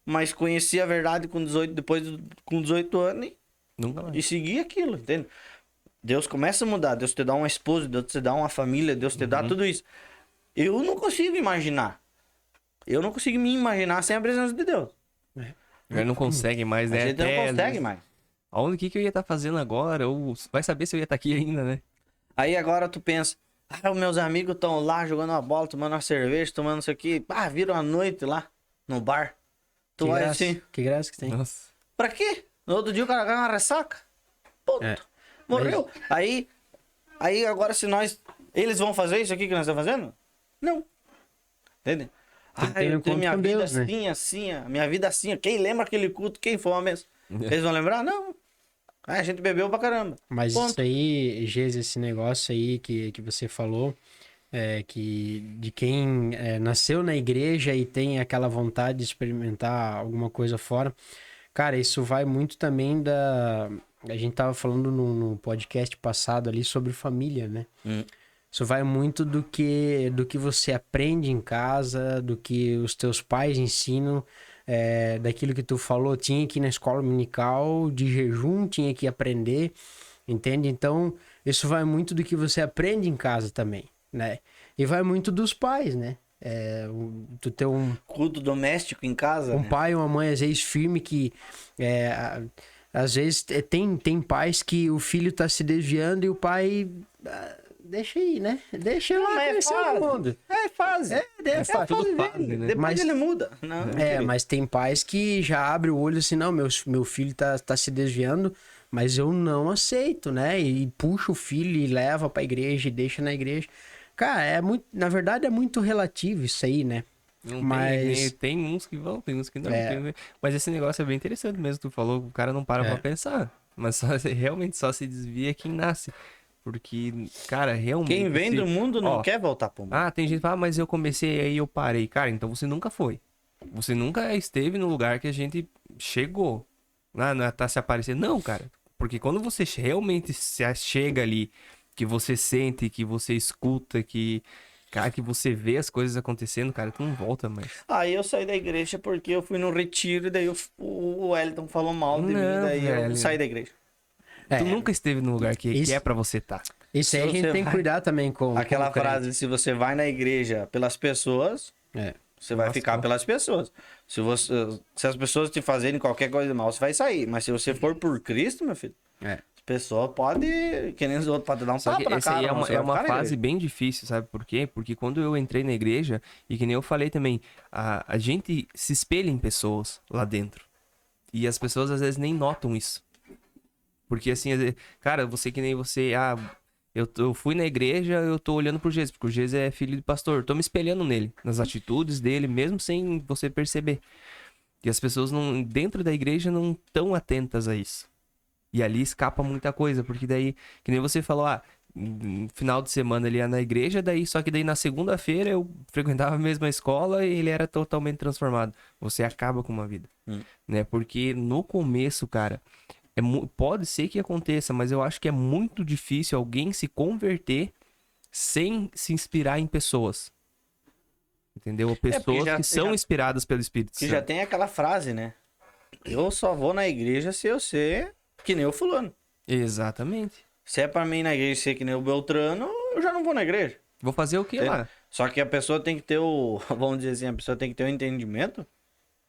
mas conheci a verdade com 18 anos Nunca mais. e segui aquilo, entende? Deus começa a mudar, Deus te dá uma esposa, Deus te dá uma família, Deus te dá tudo isso. Eu não consigo imaginar. Eu não consigo me imaginar sem a presença de Deus. Ele não consegue mais, né? A gente não Até, às consegue vezes, mais. Aonde que eu ia estar fazendo agora? Ou vai saber se eu ia estar aqui ainda, né? Aí agora tu pensa, os meus amigos estão lá jogando uma bola, tomando uma cerveja, tomando isso aqui. Viram a noite lá no bar. Tu Que olha graça, assim, que graça que tem. Nossa. pra quê? No outro dia o cara ganha uma ressaca. Ponto. É. Morreu. Aí agora se eles vão fazer isso aqui que nós estamos fazendo? Não. Entende? Tem que ter Eu um tenho encontro minha com vida Deus, né? assim, a minha vida assim. Quem lembra aquele culto? Quem foi mesmo? Eles vão lembrar? Não. A gente bebeu pra caramba. Mas Ponto. isso aí, Geis, esse negócio aí que você falou, que de quem nasceu na igreja e tem aquela vontade de experimentar alguma coisa fora, cara, isso vai muito também A gente tava falando no podcast passado ali sobre família, né? Isso vai muito do que você aprende em casa, do que os teus pais ensinam, daquilo que tu falou, tinha que ir na escola dominical, de jejum, tinha que aprender, entende? Então, isso vai muito do que você aprende em casa também, né? E vai muito dos pais, né? Tu ter Culto doméstico em casa, né? pai ou uma mãe, às vezes, firme que... às vezes, tem pais que o filho tá se desviando e o pai... deixa aí, né? Deixa eu lá conhecer o mundo. É fase. tudo fase, né? Depois Mas- ele muda. Não, Mas tem pais que já abrem o olho assim, não, meu filho tá se desviando, mas eu não aceito, né? E puxa o filho e leva pra igreja e deixa na igreja. Cara, na verdade é muito relativo isso aí, né? Não Mas- tem uns que vão, tem uns que não. É. Mas esse negócio é bem interessante mesmo. Tu falou, o cara não para pra pensar. Mas realmente só se desvia quem nasce. Porque, cara, realmente. Quem vem do mundo não Ó, quer voltar pro mundo. Ah, tem gente que fala, mas eu comecei aí eu parei. Cara, então você nunca foi. Você nunca esteve no lugar que a gente chegou. Tá se aparecendo. Não, cara. Porque quando você realmente chega ali, que você sente, que você escuta, cara, que você vê as coisas acontecendo, cara, tu não volta mais. Aí eu saí da igreja porque eu fui no retiro e daí o Wellington falou mal de mim, Não, daí eu velho. saí da igreja. Tu nunca esteve no lugar que Isso- é pra você estar. Isso aí Se a gente você tem que vai- cuidar também com Aquela com o crente. frase, se você vai na igreja pelas pessoas, você vai Nossa, ficar como- pelas pessoas. Se as pessoas te fazerem qualquer coisa de mal, você vai sair. Mas se você for por Cristo, meu filho, as pessoas podem, que nem os outros, podem dar um Só que tapa na essa aí cara. é mas uma, você é vai uma ficar na fase igreja. bem difícil, sabe por quê? Porque quando eu entrei na igreja, e que nem eu falei também, a gente se espelha em pessoas lá dentro. E as pessoas às vezes nem notam isso. Porque assim, às vezes, cara, você que nem você, eu fui na igreja, eu tô olhando pro Jesus, porque o Jesus é filho de pastor, eu tô me espelhando nele, nas atitudes dele, mesmo sem você perceber. E as pessoas dentro da igreja não estão atentas a isso. E ali escapa muita coisa, porque daí, que nem você falou, no final de semana ele ia na igreja, só que daí na segunda-feira eu frequentava a mesma escola e ele era totalmente transformado. Você acaba com uma vida, né? Porque no começo, cara, pode ser que aconteça, mas eu acho que é muito difícil alguém se converter sem se inspirar em pessoas. Entendeu? Pessoas já- que são já- inspiradas pelo Espírito Que Santo. já tem aquela frase, né? Eu só vou na igreja se eu ser que nem o fulano. Exatamente. Se é pra mim ir na igreja ser que nem o Beltrano, eu já não vou na igreja. Vou fazer o que lá? Só que a pessoa tem que ter vamos dizer assim, a pessoa tem que ter um entendimento.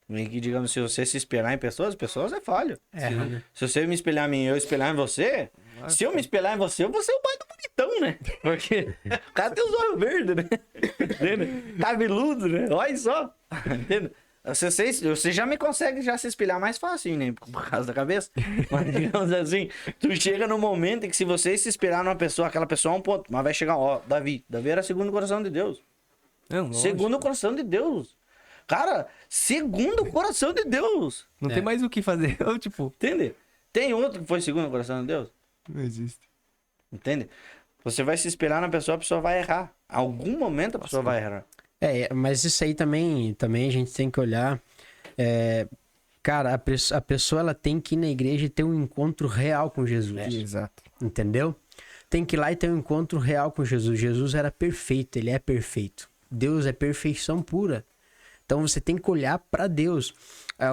Em que, digamos, se você se espelhar em pessoas, as pessoas é falho. Né? Se você me espelhar em mim e eu espelhar em você, se eu me espelhar em você, eu vou ser o pai do bonitão, né? Porque o cara tem os olhos verdes, né? Entende? Cabeludo, né? Olha só. Entende? Você já me consegue já se espelhar mais fácil, né? Por causa da cabeça. Mas, digamos assim, tu chega no momento em que se você se espelhar numa pessoa, aquela pessoa é um ponto. Mas vai chegar, ó, Davi era segundo o coração de Deus. Não, lógico. Segundo o coração de Deus. Cara, segundo o coração de Deus. Não tem mais o que fazer. Eu, tipo, Entende? Tem outro que foi segundo o coração de Deus? não existe. Entende? Você vai se espelhar na pessoa, a pessoa vai errar. Em algum momento a pessoa vai errar. Mas isso aí também a gente tem que olhar. Cara, a pessoa ela tem que ir na igreja e ter um encontro real com Jesus. Exato. Entendeu? Tem que ir lá e ter um encontro real com Jesus. Jesus era perfeito, ele é perfeito. Deus é perfeição pura. Então você tem que olhar para Deus.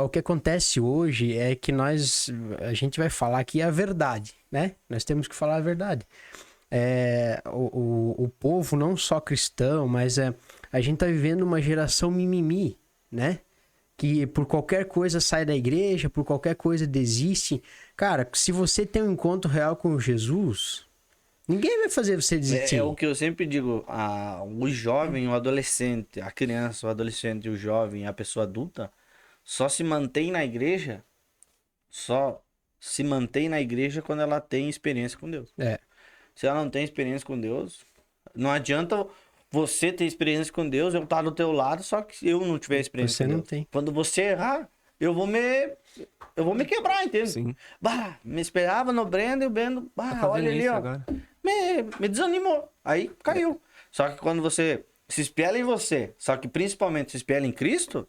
O que acontece hoje é que a gente vai falar aqui a verdade, né? Nós temos que falar a verdade. O povo, não só cristão, mas a gente tá vivendo uma geração mimimi, né? Que por qualquer coisa sai da igreja, por qualquer coisa desiste. Cara, se você tem um encontro real com Jesus, ninguém vai fazer você desistir. É o que eu sempre digo, o jovem, o adolescente, a criança, o adolescente, o jovem, a pessoa adulta, só se mantém na igreja quando ela tem experiência com Deus. Se ela não tem experiência com Deus, não adianta você ter experiência com Deus, eu estar do teu lado, só que eu não tiver experiência Você com não Deus. tem. Quando você errar, eu vou me quebrar, entende? Sim. Bah, me esperava no Brendo e o Brendo, Tá olha fazendo ali, isso ó. agora. Me desanimou. Aí caiu. Só que quando você se espelha em você, só que principalmente se espelha em Cristo,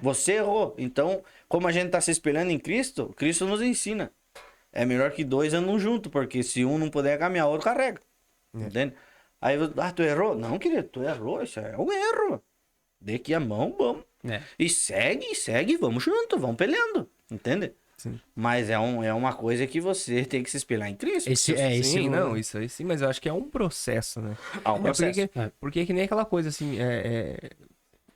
você errou. Então, como a gente tá se espelhando em Cristo, Cristo nos ensina. É melhor que dois andam juntos, porque se um não puder caminhar, o outro carrega. Entende? Aí, tu errou? Não, querido, tu errou. Isso é um erro. Dê aqui a mão, vamos. É. E segue, vamos junto, vamos peleando, entende? Sim. Mas é uma coisa que você tem que se espelhar em Cristo. Sim, não, isso aí sim, mas eu acho que é um processo, né? Há um processo. Porque é que nem aquela coisa assim,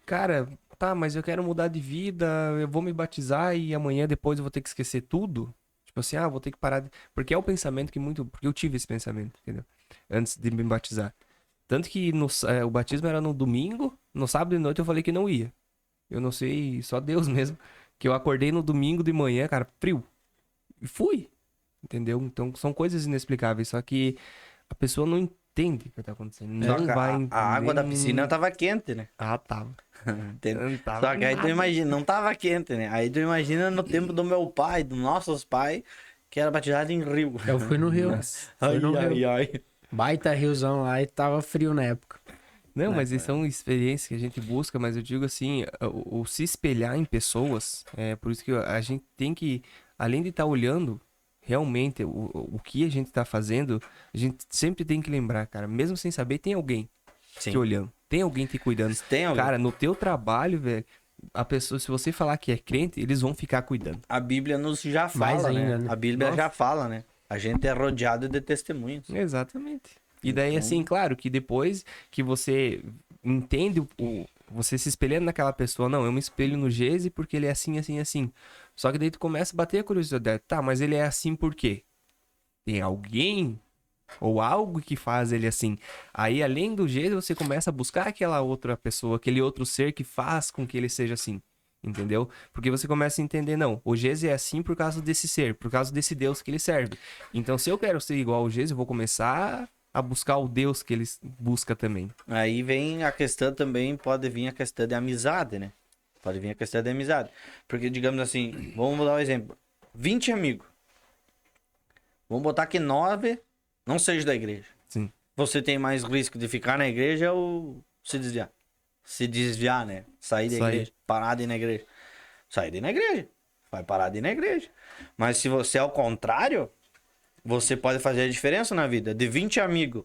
cara, tá, mas eu quero mudar de vida, eu vou me batizar e amanhã depois eu vou ter que esquecer tudo. Tipo assim, vou ter que parar. Porque é o pensamento que muito. Porque eu tive esse pensamento, entendeu? Antes de me batizar. Tanto que o batismo era no domingo, no sábado de noite eu falei que não ia. Eu não sei, só Deus mesmo. Que eu acordei no domingo de manhã, cara, frio. E fui. Entendeu? Então são coisas inexplicáveis. Só que a pessoa não entende o que tá acontecendo. Só Não que vai entender. a água da piscina tava quente, né? Tava. Entende? Não tava Só que aí tu nada. imagina, não tava quente, né? Aí tu imagina no tempo do meu pai, dos nossos pais, que era batizado em rio. Eu fui no Rio. Fui no Rio. ai. Baita riozão lá e tava frio na época. Não, mas são experiências que a gente busca, mas eu digo assim, o se espelhar em pessoas, por isso que a gente tem que, além de estar olhando realmente o que a gente está fazendo, a gente sempre tem que lembrar, cara, mesmo sem saber, tem alguém te olhando, tem alguém te cuidando. Tem alguém. Cara, no teu trabalho, velho, a pessoa, se você falar que é crente, eles vão ficar cuidando. A Bíblia nos já Mais fala, ainda, né? né? A Bíblia Nossa. já fala, né? A gente é rodeado de testemunhos. Exatamente. E daí, assim, claro, que depois que você entende você se espelhando naquela pessoa, não, eu me espelho no Gese porque ele é assim, assim, assim. Só que daí tu começa a bater a curiosidade, tá, mas ele é assim por quê? Tem alguém ou algo que faz ele assim. Aí, além do Gese, você começa a buscar aquela outra pessoa, aquele outro ser que faz com que ele seja assim. Entendeu? Porque você começa a entender, não, o Gese é assim por causa desse ser, por causa desse Deus que ele serve. Então, se eu quero ser igual ao Gese, eu vou começar a buscar o Deus que ele busca também. Aí vem a questão também, pode vir a questão de amizade, né? Pode vir a questão de amizade. Porque, digamos assim, vamos dar um exemplo. 20 amigos. Vamos botar que 9 não seja da igreja. Sim. Você tem mais risco de ficar na igreja ou se desviar? Se desviar, né? Sair da igreja. Parar de ir na igreja. Sair de ir na igreja. Vai parar de ir na igreja. Mas se você é o contrário, você pode fazer a diferença na vida. De 20 amigos,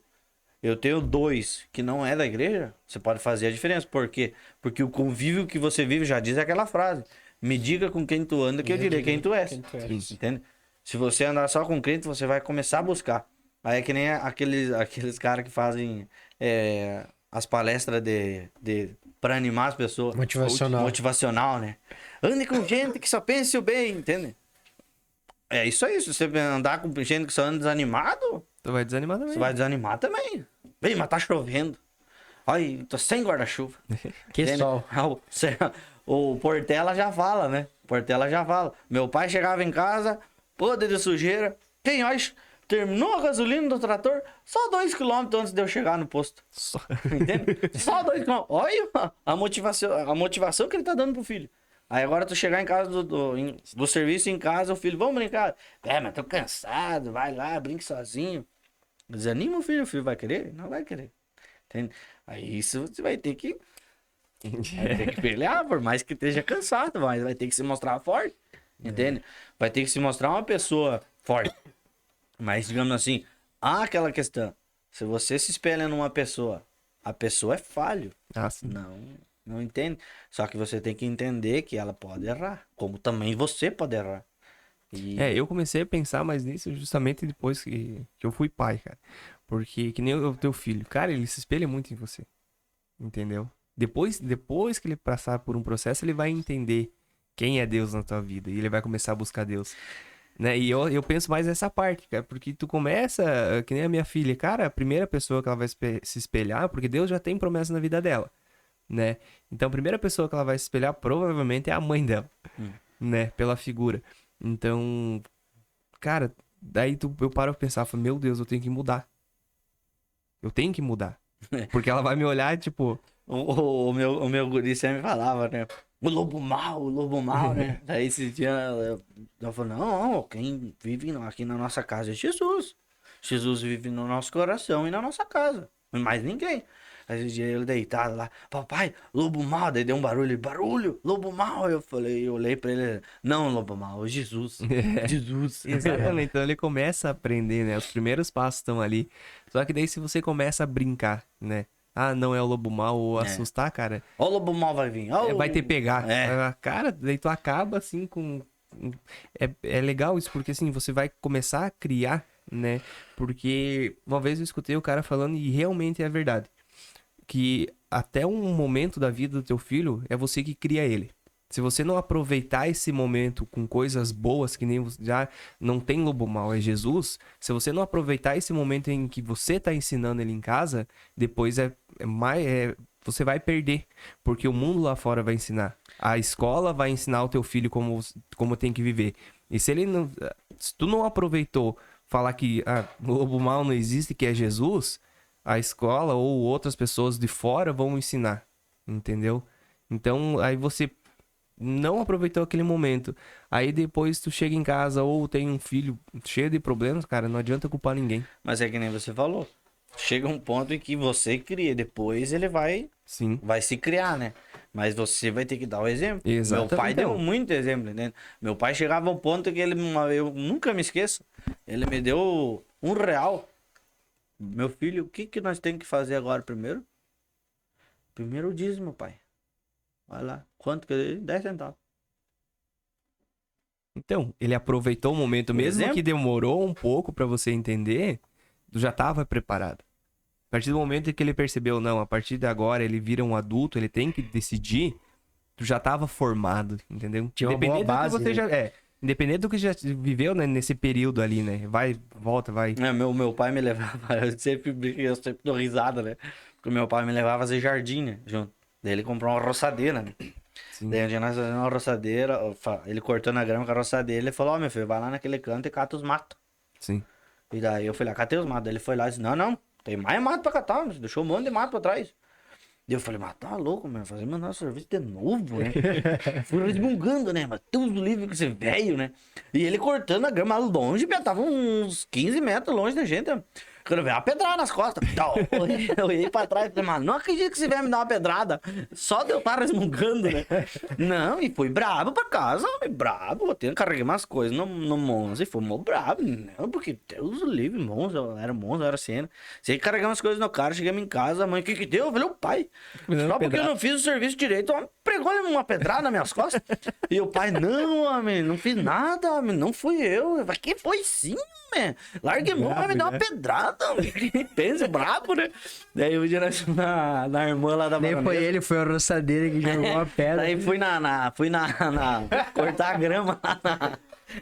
eu tenho 2 que não é da igreja, você pode fazer a diferença. Por quê? Porque o convívio que você vive já diz aquela frase. Me diga com quem tu anda que eu direi quem tu és. Entende? Se você andar só com crente, você vai começar a buscar. Aí é que nem aqueles caras que fazem as palestras para animar as pessoas. Motivacional, né? Ande com gente que só pense o bem, entende? É isso aí. Se você andar com gente que só anda desanimado, Tu vai desanimar também. você vai desanimar também. Vem, mas tá chovendo. Ai, tô sem guarda-chuva. Que Entende? sol. O Portela já fala, né? Portela já fala. Meu pai chegava em casa, podre de sujeira. Quem acha? Terminou a gasolina do trator só 2 km antes de eu chegar no posto. Só. Entende? Só 2 km. Olha a motivação que ele tá dando pro filho. Aí agora tu chegar em casa do serviço em casa, o filho, vamos brincar. Mas tô cansado, vai lá, brinque sozinho. Desanima o filho vai querer? Não vai querer. Entende? Aí isso você vai ter que pelear, por mais que esteja cansado, mas vai ter que se mostrar forte. Entende? Vai ter que se mostrar uma pessoa forte. Mas, digamos assim, há aquela questão. Se você se espelha numa pessoa, a pessoa é falho. Sim. Não entende? Só que você tem que entender que ela pode errar. Como também você pode errar. Eu comecei a pensar mais nisso justamente depois que eu fui pai, cara. Porque que nem o teu filho. Cara, ele se espelha muito em você. Entendeu? Depois que ele passar por um processo, ele vai entender quem é Deus na tua vida. E ele vai começar a buscar Deus. Né? E eu penso mais nessa parte, cara. Porque tu começa, que nem a minha filha. Cara, a primeira pessoa que ela vai se espelhar, porque Deus já tem promessa na vida dela. Né? Então a primeira pessoa que ela vai se espelhar provavelmente é a mãe dela. Né? Pela figura. Então, cara, daí eu paro pra pensar, falo, meu Deus, eu tenho que mudar. Eu tenho que mudar. Porque ela vai me olhar, tipo... O meu guri sempre falava, né? O lobo mal, né? Daí esse dia eu falei, não, quem vive aqui na nossa casa é Jesus. Jesus vive no nosso coração e na nossa casa. Mais ninguém. Aí esse dia ele deitado lá, papai, lobo mal, daí deu um barulho, lobo mal. Eu olhei pra ele, não, lobo mal, Jesus. Jesus. Exatamente, então ele começa a aprender, né? Os primeiros passos estão ali. Só que daí se você começa a brincar, né? ah, não é o lobo mau ou assustar, cara. Ó, o lobo mal vai vir. Ó, Vai ter pegar. É. Cara, daí tu acaba assim com. É legal isso, porque assim, você vai começar a criar, né? Porque uma vez eu escutei o cara falando, e realmente é verdade, que até um momento da vida do teu filho é você que cria ele. Se você não aproveitar esse momento com coisas boas, que nem já não tem lobo mau, é Jesus. Se você não aproveitar esse momento em que você tá ensinando ele em casa, depois você vai perder. Porque o mundo lá fora vai ensinar. A escola vai ensinar o teu filho como tem que viver. E se ele não, se tu não aproveitou falar que o lobo mau não existe, que é Jesus, a escola ou outras pessoas de fora vão ensinar. Entendeu? Então, aí você não aproveitou aquele momento. Aí depois tu chega em casa ou tem um filho cheio de problemas, cara, não adianta culpar ninguém. Mas é que nem você falou. Chega um ponto em que você cria, depois ele vai se criar, né? Mas você vai ter que dar o exemplo. Exatamente. Meu pai deu muito exemplo, né? Meu pai chegava ao ponto que eu nunca me esqueço, ele me deu R$1. Meu filho, o que nós temos que fazer agora primeiro? Primeiro o dízimo, pai. Vai lá. Quanto que eu dei? 10 centavos. Então, ele aproveitou o momento, mesmo que demorou um pouco pra você entender, tu já tava preparado. A partir do momento em que ele percebeu, não, a partir de agora ele vira um adulto, ele tem que decidir, tu já tava formado, entendeu? Tinha uma boa base, do que você né? independente do que já viveu, né, nesse período ali, né? Vai, volta, vai. Meu pai me levava, eu sempre dou risada, né? Porque meu pai me levava a fazer jardim, né? Junto. Daí ele comprou uma roçadeira, né? Sim. Daí um dia nós fazendo uma roçadeira, ele cortando a grama com a roçadeira, ele falou, meu filho, vai lá naquele canto e cata os matos. Sim. E daí eu fui lá, catei os matos. Daí ele foi lá e disse, não, tem mais mato pra catar, você deixou um monte de mato pra trás. Daí eu falei, mas tá louco, meu, fazer meu nosso serviço de novo, né? Fui resmungando, né? Mas Deus livre com esse velho, né? E ele cortando a grama longe, tava uns 15 metros longe da gente. Quando veio uma pedrada nas costas. Eu olhei pra trás e falei, mano, não acredito que você vai me dar uma pedrada. Só de eu estar resmungando, né? Não, e fui brabo pra casa, brabo. Eu carreguei umas coisas no Monza e fomos brabo. Não, porque Deus livre, Monza, era cena. Sei que carregar umas coisas no carro, chegamos em casa, a mãe, o que deu? Eu falei, o pai. Só porque eu não fiz o serviço direito, pregou uma pedrada nas minhas costas. E o pai, não, homem, não fiz nada, homem, não fui eu. Mas que foi sim, man. Largue a mão, vai me dar uma pedrada. Pensa, brabo, né? Daí um dia nós fomos na irmã lá da Nem baronesa. foi ele, foi a roçadeira que jogou uma pedra. Daí fui cortar a grama lá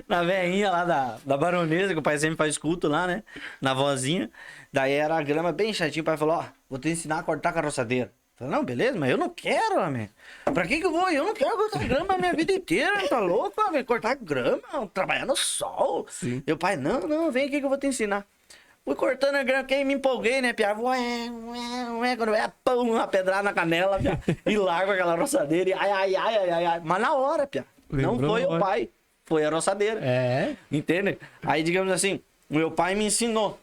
na veinha lá da baronesa, que o pai sempre faz culto lá, né? Na vozinha. Daí era a grama bem chatinha, o pai falou, ó, vou te ensinar a cortar com a roçadeira. Eu falei, não, beleza, mas eu não quero, homem. Pra que eu vou? Eu não quero cortar grama a minha vida inteira, tá louco, homem? Cortar grama, trabalhar no sol. Sim. E o pai, não, vem aqui que eu vou te ensinar. Fui cortando a grama, que aí me empolguei, né, piá? Quando vai, pum, uma pedrada na canela, piá. E largo aquela roçadeira e ai. Mas na hora, piá. Não foi o pai, foi a roçadeira. É. Entende? Aí, digamos assim, meu pai me ensinou.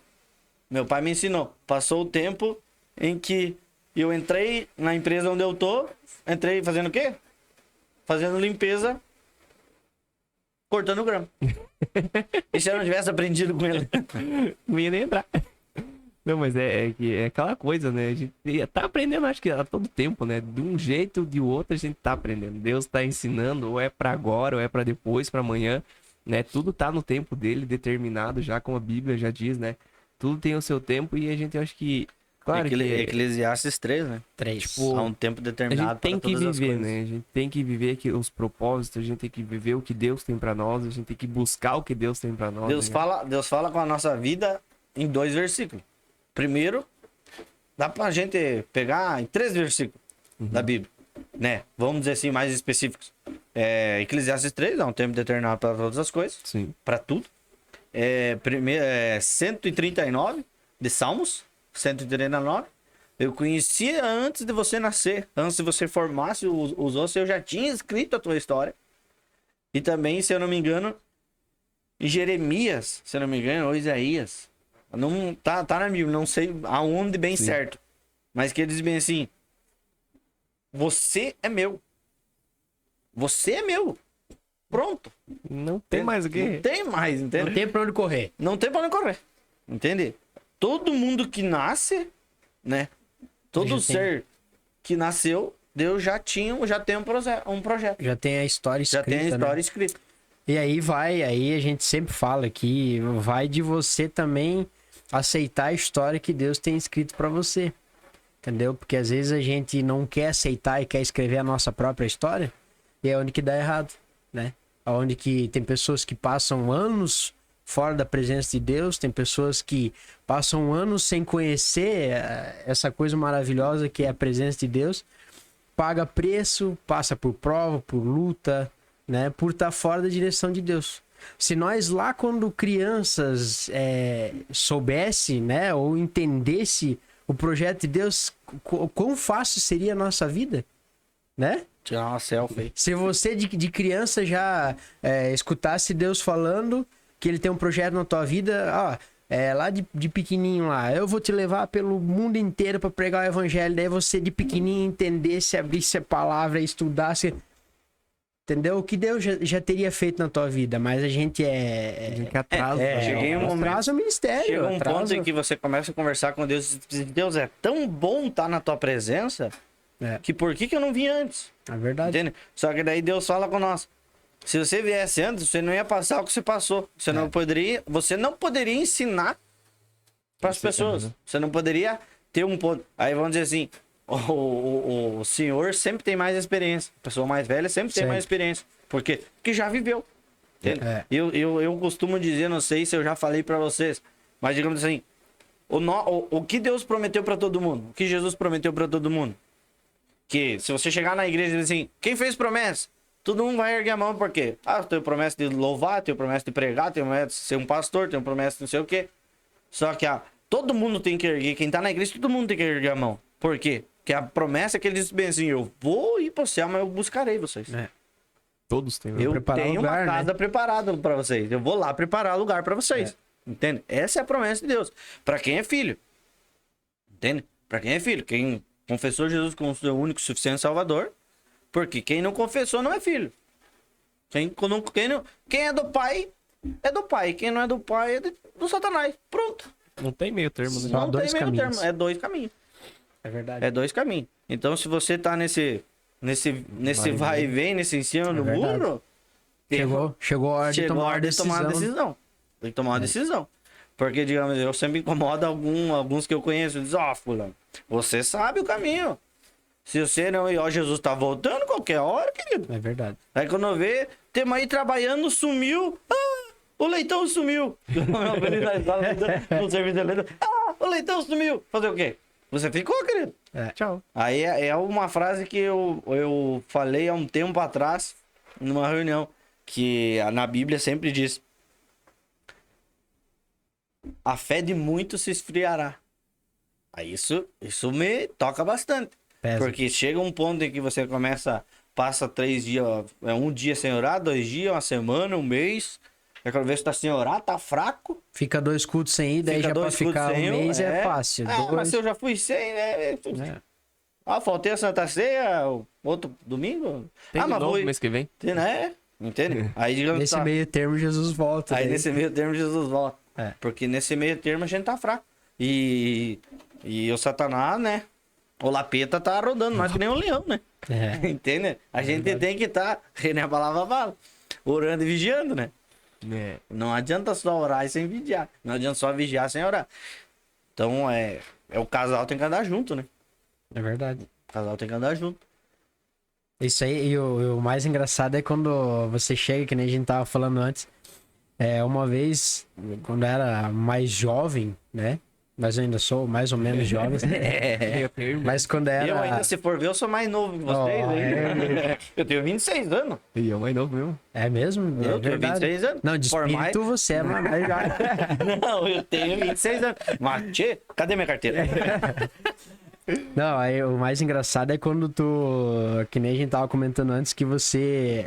Passou o tempo em que eu entrei na empresa onde eu tô. Entrei fazendo o quê? Fazendo limpeza, cortando grama. E se eu não tivesse aprendido com ele? Não ia nem entrar. Não, mas é aquela coisa, né? A gente tá aprendendo, acho que a todo tempo, né? De um jeito ou de outro a gente tá aprendendo. Deus tá ensinando, ou é pra agora, ou é pra depois, pra amanhã, né? Tudo tá no tempo dele, determinado já, como a Bíblia já diz, né? Tudo tem o seu tempo e a gente acha que... Claro que... Eclesiastes 3, né? 3. Tipo, há um tempo A determinado gente tem para que todas as viver, coisas. né? A gente tem que viver aqui os propósitos, a gente tem que viver o que Deus tem pra nós, a gente tem que buscar o que Deus tem pra nós. Deus fala com a nossa vida em 2 versículos. Primeiro, dá pra gente pegar em 3 versículos da Bíblia, né? Vamos dizer assim, mais específicos. Eclesiastes 3, há um tempo determinado para todas as coisas, Sim. para tudo. 139 de Salmos, 139. Eu conhecia antes de você nascer, antes de você formasse os ossos, eu já tinha escrito a tua história. E também, se eu não me engano, em Jeremias, se eu não me engano, ou Isaías. Não, tá na Bíblia, não sei aonde bem Sim. certo. Mas que ele diz bem assim: você é meu. Você é meu. Pronto. Não tem mais o Não quê? tem mais, entende? Não tem pra onde correr. Não tem pra onde correr. Entende? Todo mundo que nasce, né? Todo Já tem. ser que nasceu, Deus já tem um projeto. Já tem a história Já escrita, tem a né? história escrita. E aí a gente sempre fala que vai de você também aceitar a história que Deus tem escrito pra você. Entendeu? Porque às vezes a gente não quer aceitar e quer escrever a nossa própria história, e é onde que dá errado, né? Onde que tem pessoas que passam anos fora da presença de Deus, tem pessoas que passam anos sem conhecer essa coisa maravilhosa que é a presença de Deus, paga preço, passa por prova, por luta, né? Por estar fora da direção de Deus. Se nós lá quando crianças soubesse, né, ou entendesse o projeto de Deus, quão fácil seria a nossa vida, né? Tirar uma selfie. Se você de criança já escutasse Deus falando que ele tem um projeto na tua vida, lá de pequenininho lá, eu vou te levar pelo mundo inteiro para pregar o evangelho, daí você de pequenininho entendesse, abrisse a palavra, estudasse, entendeu? O que Deus já teria feito na tua vida, mas a gente Que atraso. cheguei um momento- atrasa o ministério. Chega um atrasa- ponto em que você começa a conversar com Deus e diz, Deus, é tão bom estar na tua presença que por que eu não vim antes? É verdade. Entende? Só que daí Deus fala com nós. Se você viesse antes, você não ia passar o que você passou. Você não poderia ensinar para as pessoas. Você não poderia ter um ponto. Aí vamos dizer assim, o senhor sempre tem mais experiência. A pessoa mais velha sempre tem Sempre. mais experiência. Por quê? Porque já viveu. Entende? Eu costumo dizer, não sei se eu já falei para vocês, mas digamos assim, o que Deus prometeu para todo mundo? O que Jesus prometeu para todo mundo? Que se você chegar na igreja e dizer assim, quem fez promessa? Todo mundo vai erguer a mão, por quê? Eu tenho promessa de louvar, tenho promessa de pregar, tenho promessa de ser um pastor, tenho promessa de não sei o quê. Só que todo mundo tem que erguer, quem tá na igreja, todo mundo tem que erguer a mão. Por quê? Porque a promessa é que ele disse bem assim, eu vou ir pro céu, mas eu buscarei vocês. Todos têm. Eu preparar tenho lugar, uma né? casa preparada para vocês. Eu vou lá preparar lugar para vocês. Entende? Essa é a promessa de Deus. Para quem é filho. Entende? Para quem é filho. Quem confessou Jesus como seu único e suficiente Salvador. Porque quem não confessou não é filho. Quem é do pai, é do pai. Quem não é do pai é do Satanás. Pronto. Não tem meio termo, né? Só Não dois tem meio caminhos. termo. É dois caminhos. É verdade. É dois caminhos. Então, se você tá nesse vai e vem, nesse em cima do verdade. muro, Chegou a hora de tomar uma decisão. Tem que tomar uma decisão. Porque, digamos, eu sempre incomodo alguns que eu conheço. Diz, fulano, você sabe o caminho. Se você não ir, Jesus tá voltando qualquer hora, querido. É verdade. Aí quando eu ver, temos aí trabalhando, sumiu. O leitão sumiu. No serviço de leitão. O leitão sumiu. Fazer o quê? Você ficou, querido? Tchau. Aí é uma frase que eu falei há um tempo atrás, numa reunião, que na Bíblia sempre diz: a fé de muitos se esfriará. Aí isso me toca bastante. Pesa. Porque chega um ponto em que você passa 3 dias, um dia sem orar, 2 dias, uma semana, um mês. Eu quero ver se tá sem orar, tá fraco. Fica 2 cultos sem ir, daí Fica já pra 2 cultos ficar um sem ir, mês é fácil. Mas se eu já fui sem, né? Faltei a Santa Ceia, outro domingo. Tem de mas novo vou... mês que vem. Né? Entende? Aí, digamos, Nesse meio termo, Jesus volta. Aí daí. nesse meio termo Jesus volta. Porque nesse meio termo a gente tá fraco. E o Satanás, né? O Lapeta tá rodando mais que nem um leão, né? Entende? A gente tem que estar, que nem a palavra fala, orando e vigiando, né? Não adianta só orar e sem vigiar. Não adianta só vigiar sem orar. Então, o casal tem que andar junto, né? É verdade. O casal tem que andar junto. Isso aí, e o mais engraçado é quando você chega, que nem a gente tava falando antes. Uma vez, quando eu era mais jovem, né? Mas eu ainda sou mais ou menos jovem. Mas quando era... Eu ainda, se for ver, eu sou mais novo que vocês. Eu tenho 26 anos. E é mais novo mesmo. É mesmo? Eu tenho 26 anos. Não, de Por espírito mais- você é mais Não, eu tenho 26 anos. Mas, tchê, cadê minha carteira? Não, aí o mais engraçado é quando que nem a gente tava comentando antes, que você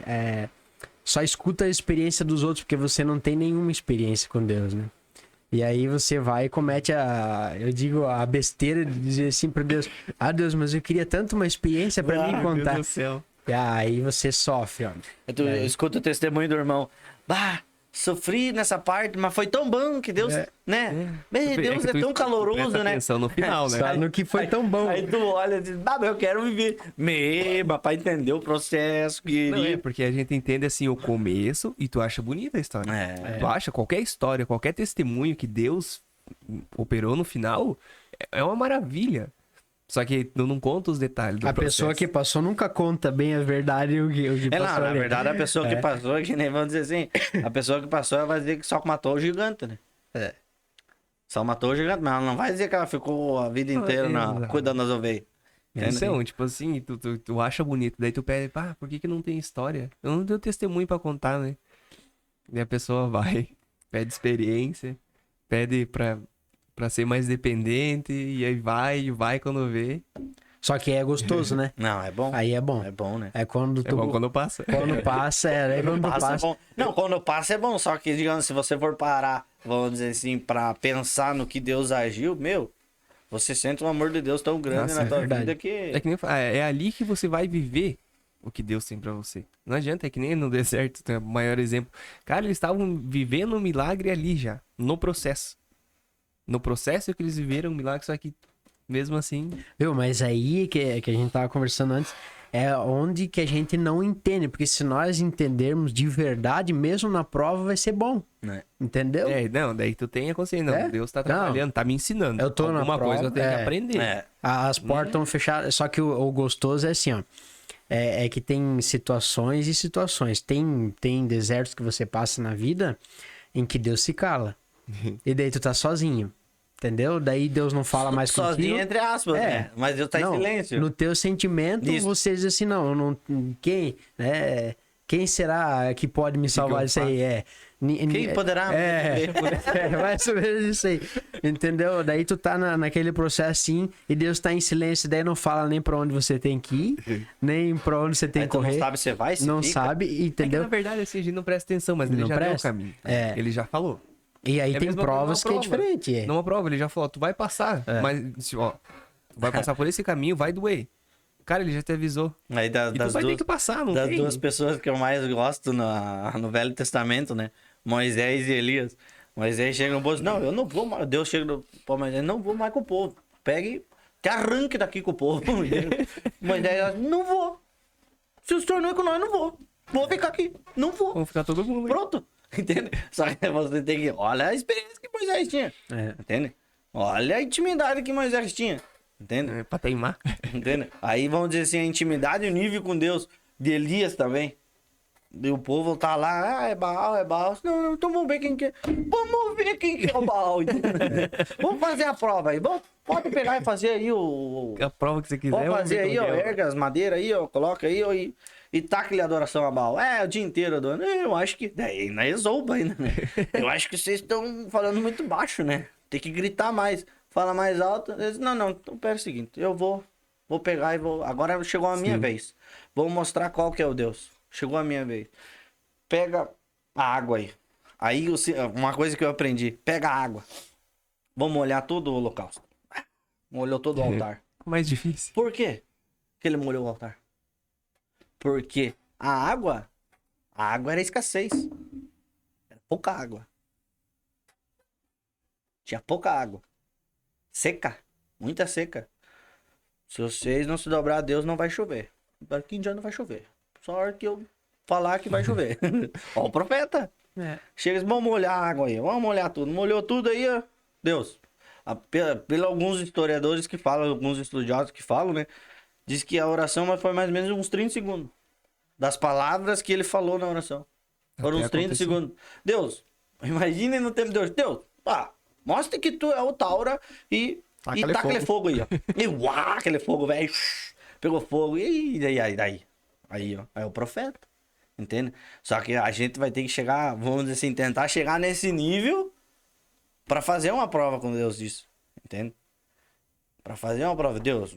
só escuta a experiência dos outros, porque você não tem nenhuma experiência com Deus, né? E aí você vai e comete a besteira de dizer assim pra Deus: Deus, mas eu queria tanto uma experiência pra mim contar. Meu Deus do céu. E aí você sofre, ó. Eu escuto o testemunho do irmão. sofri nessa parte, mas foi tão bom que Deus, né? Meu Deus, que é tu tão caloroso, presta né? atenção no final, né? Só no que foi tão bom. Aí tu olha e diz, eu quero viver. Pra entender o processo, Não, é querido. porque a gente entende assim o começo e tu acha bonita a história. Tu acha qualquer história, qualquer testemunho que Deus operou no final é uma maravilha. Só que tu não conta os detalhes do A processo. pessoa que passou nunca conta bem a verdade o que passou Na ali. verdade, a pessoa que passou, que nem vamos dizer assim, a pessoa que passou, ela vai dizer que só matou o gigante, né? É. Só matou o gigante, mas ela não vai dizer que ela ficou a vida inteira exato. cuidando das ovelhas. Então, tipo assim, tu acha bonito, daí tu pede, por que não tem história? Eu não tenho testemunho pra contar, né? E a pessoa vai, pede experiência, pede pra ser mais dependente, e aí vai quando vê. Só que é gostoso, né? Não, é bom. Aí é bom. É bom, né? É quando É tu... bom quando passa. Quando passa, aí quando Passa é passa... bom. Não, quando passa é bom, só que, digamos, se você for parar, vamos dizer assim, pra pensar no que Deus agiu, você sente um amor de Deus tão grande Nossa, na é tua verdade. vida que... É que nem eu falo, é ali que você vai viver o que Deus tem pra você. Não adianta, é que nem no deserto, tem o maior exemplo. Cara, eles estavam vivendo um milagre ali já, no processo. No processo que eles viveram um milagre, só que mesmo assim... Viu, mas aí que a gente tava conversando antes, é onde que a gente não entende. Porque se nós entendermos de verdade, mesmo na prova vai ser bom. Né? Entendeu? Não, daí tu tem a consciência. Não, É? Deus tá Não. trabalhando, tá me ensinando. Eu tô na Alguma prova, coisa eu tenho que é. aprender. É. As portas estão fechadas. Só que o gostoso é assim, ó. É que tem situações e situações. Tem desertos que você passa na vida em que Deus se cala. E daí tu tá sozinho. Entendeu? Daí Deus não fala mais Sozinho, contigo. entre aspas, né? Mas Deus tá Não, em silêncio. No teu sentimento, Isso. você diz assim, não, quem será que pode me salvar eu disso aí? Quem poderá me É, mais ou menos isso aí. Entendeu? Daí tu tá naquele processo assim, e Deus tá em silêncio, daí não fala nem pra onde você tem que ir, nem pra onde você tem Aí que tu correr. não sabe se vai, se Não fica. sabe, É que, entendeu? na verdade, assim, a gente não presta atenção, mas ele Não já deu o presta. caminho. É. Ele já falou. E aí É tem mesmo que provas numa que é prova. diferente. É. Numa prova, ele já falou, tu vai passar, mas, ó, tu vai passar por esse caminho, vai doer. Cara, ele já te avisou. Aí E tu vai ter que passar, não das tem? duas pessoas que eu mais gosto no Velho Testamento, né? Moisés e Elias. Moisés chega no povo, não, eu não vou mais. Deus chega no Moisés, não vou mais com o povo. Pegue, te arranque daqui com o povo. Moisés, não vou. Se o senhor não é com nós, não vou. Vou ficar aqui, não vou. Vamos ficar todo mundo aí. Pronto. Entende? Só que você tem que. Olha a experiência que Moisés tinha. É. Entende? Olha a intimidade que Moisés tinha. Entende? É, pra teimar. Entende? Aí vamos dizer assim, a intimidade e o nível com Deus de Elias também. E o povo tá lá, é Baal, é Baal. Não, então vamos ver quem que é. Vamos ver quem que é o Baal. Vamos fazer a prova aí. Pode pegar e fazer aí o. A prova que você quiser. Pode vamos fazer ver aí, como ó. que é. Erga as madeiras aí, ó. Coloca aí, ó. E taca-lhe adoração a Baal. O dia inteiro adorando. Eu acho que. Daí na exouba ainda, né? Eu acho que vocês estão falando muito baixo, né? Tem que gritar mais. Fala mais alto. Eles, não. Então pera o seguinte. Eu vou pegar e vou. Agora chegou a minha vez. Vou mostrar qual que é o Deus. Chegou a minha vez. Pega a água aí. Aí uma coisa que eu aprendi. Pega a água. Vamos molhar todo o holocausto. Molhou todo o altar. Mais difícil. Por quê que ele molhou o altar? Porque a água era escassez. Era pouca água. Tinha pouca água. Seca. Muita seca. Se vocês não se dobrar a Deus, não vai chover. Daqui em diante não vai chover. Só a hora que eu falar que vai chover. Ó o profeta. É. Chega e diz, vamos molhar a água aí. Vamos molhar tudo. Molhou tudo aí, ó. Deus. Pelo alguns historiadores que falam, alguns estudiosos que falam, né? Diz que a oração foi mais ou menos uns 30 segundos. Das palavras que ele falou na oração. Foram Até uns 30 acontecer. segundos. Deus, imagine no tempo de Deus. Deus, mostra que tu é o Taura e Taca-lhe taca aquele fogo aí, ó. E uá, aquele fogo, velho. Pegou fogo. E daí? Aí, ó. É o profeta. Entende? Só que a gente vai ter que chegar, vamos dizer assim, tentar chegar nesse nível pra fazer uma prova com Deus disso. Entende? Pra fazer uma prova. Deus,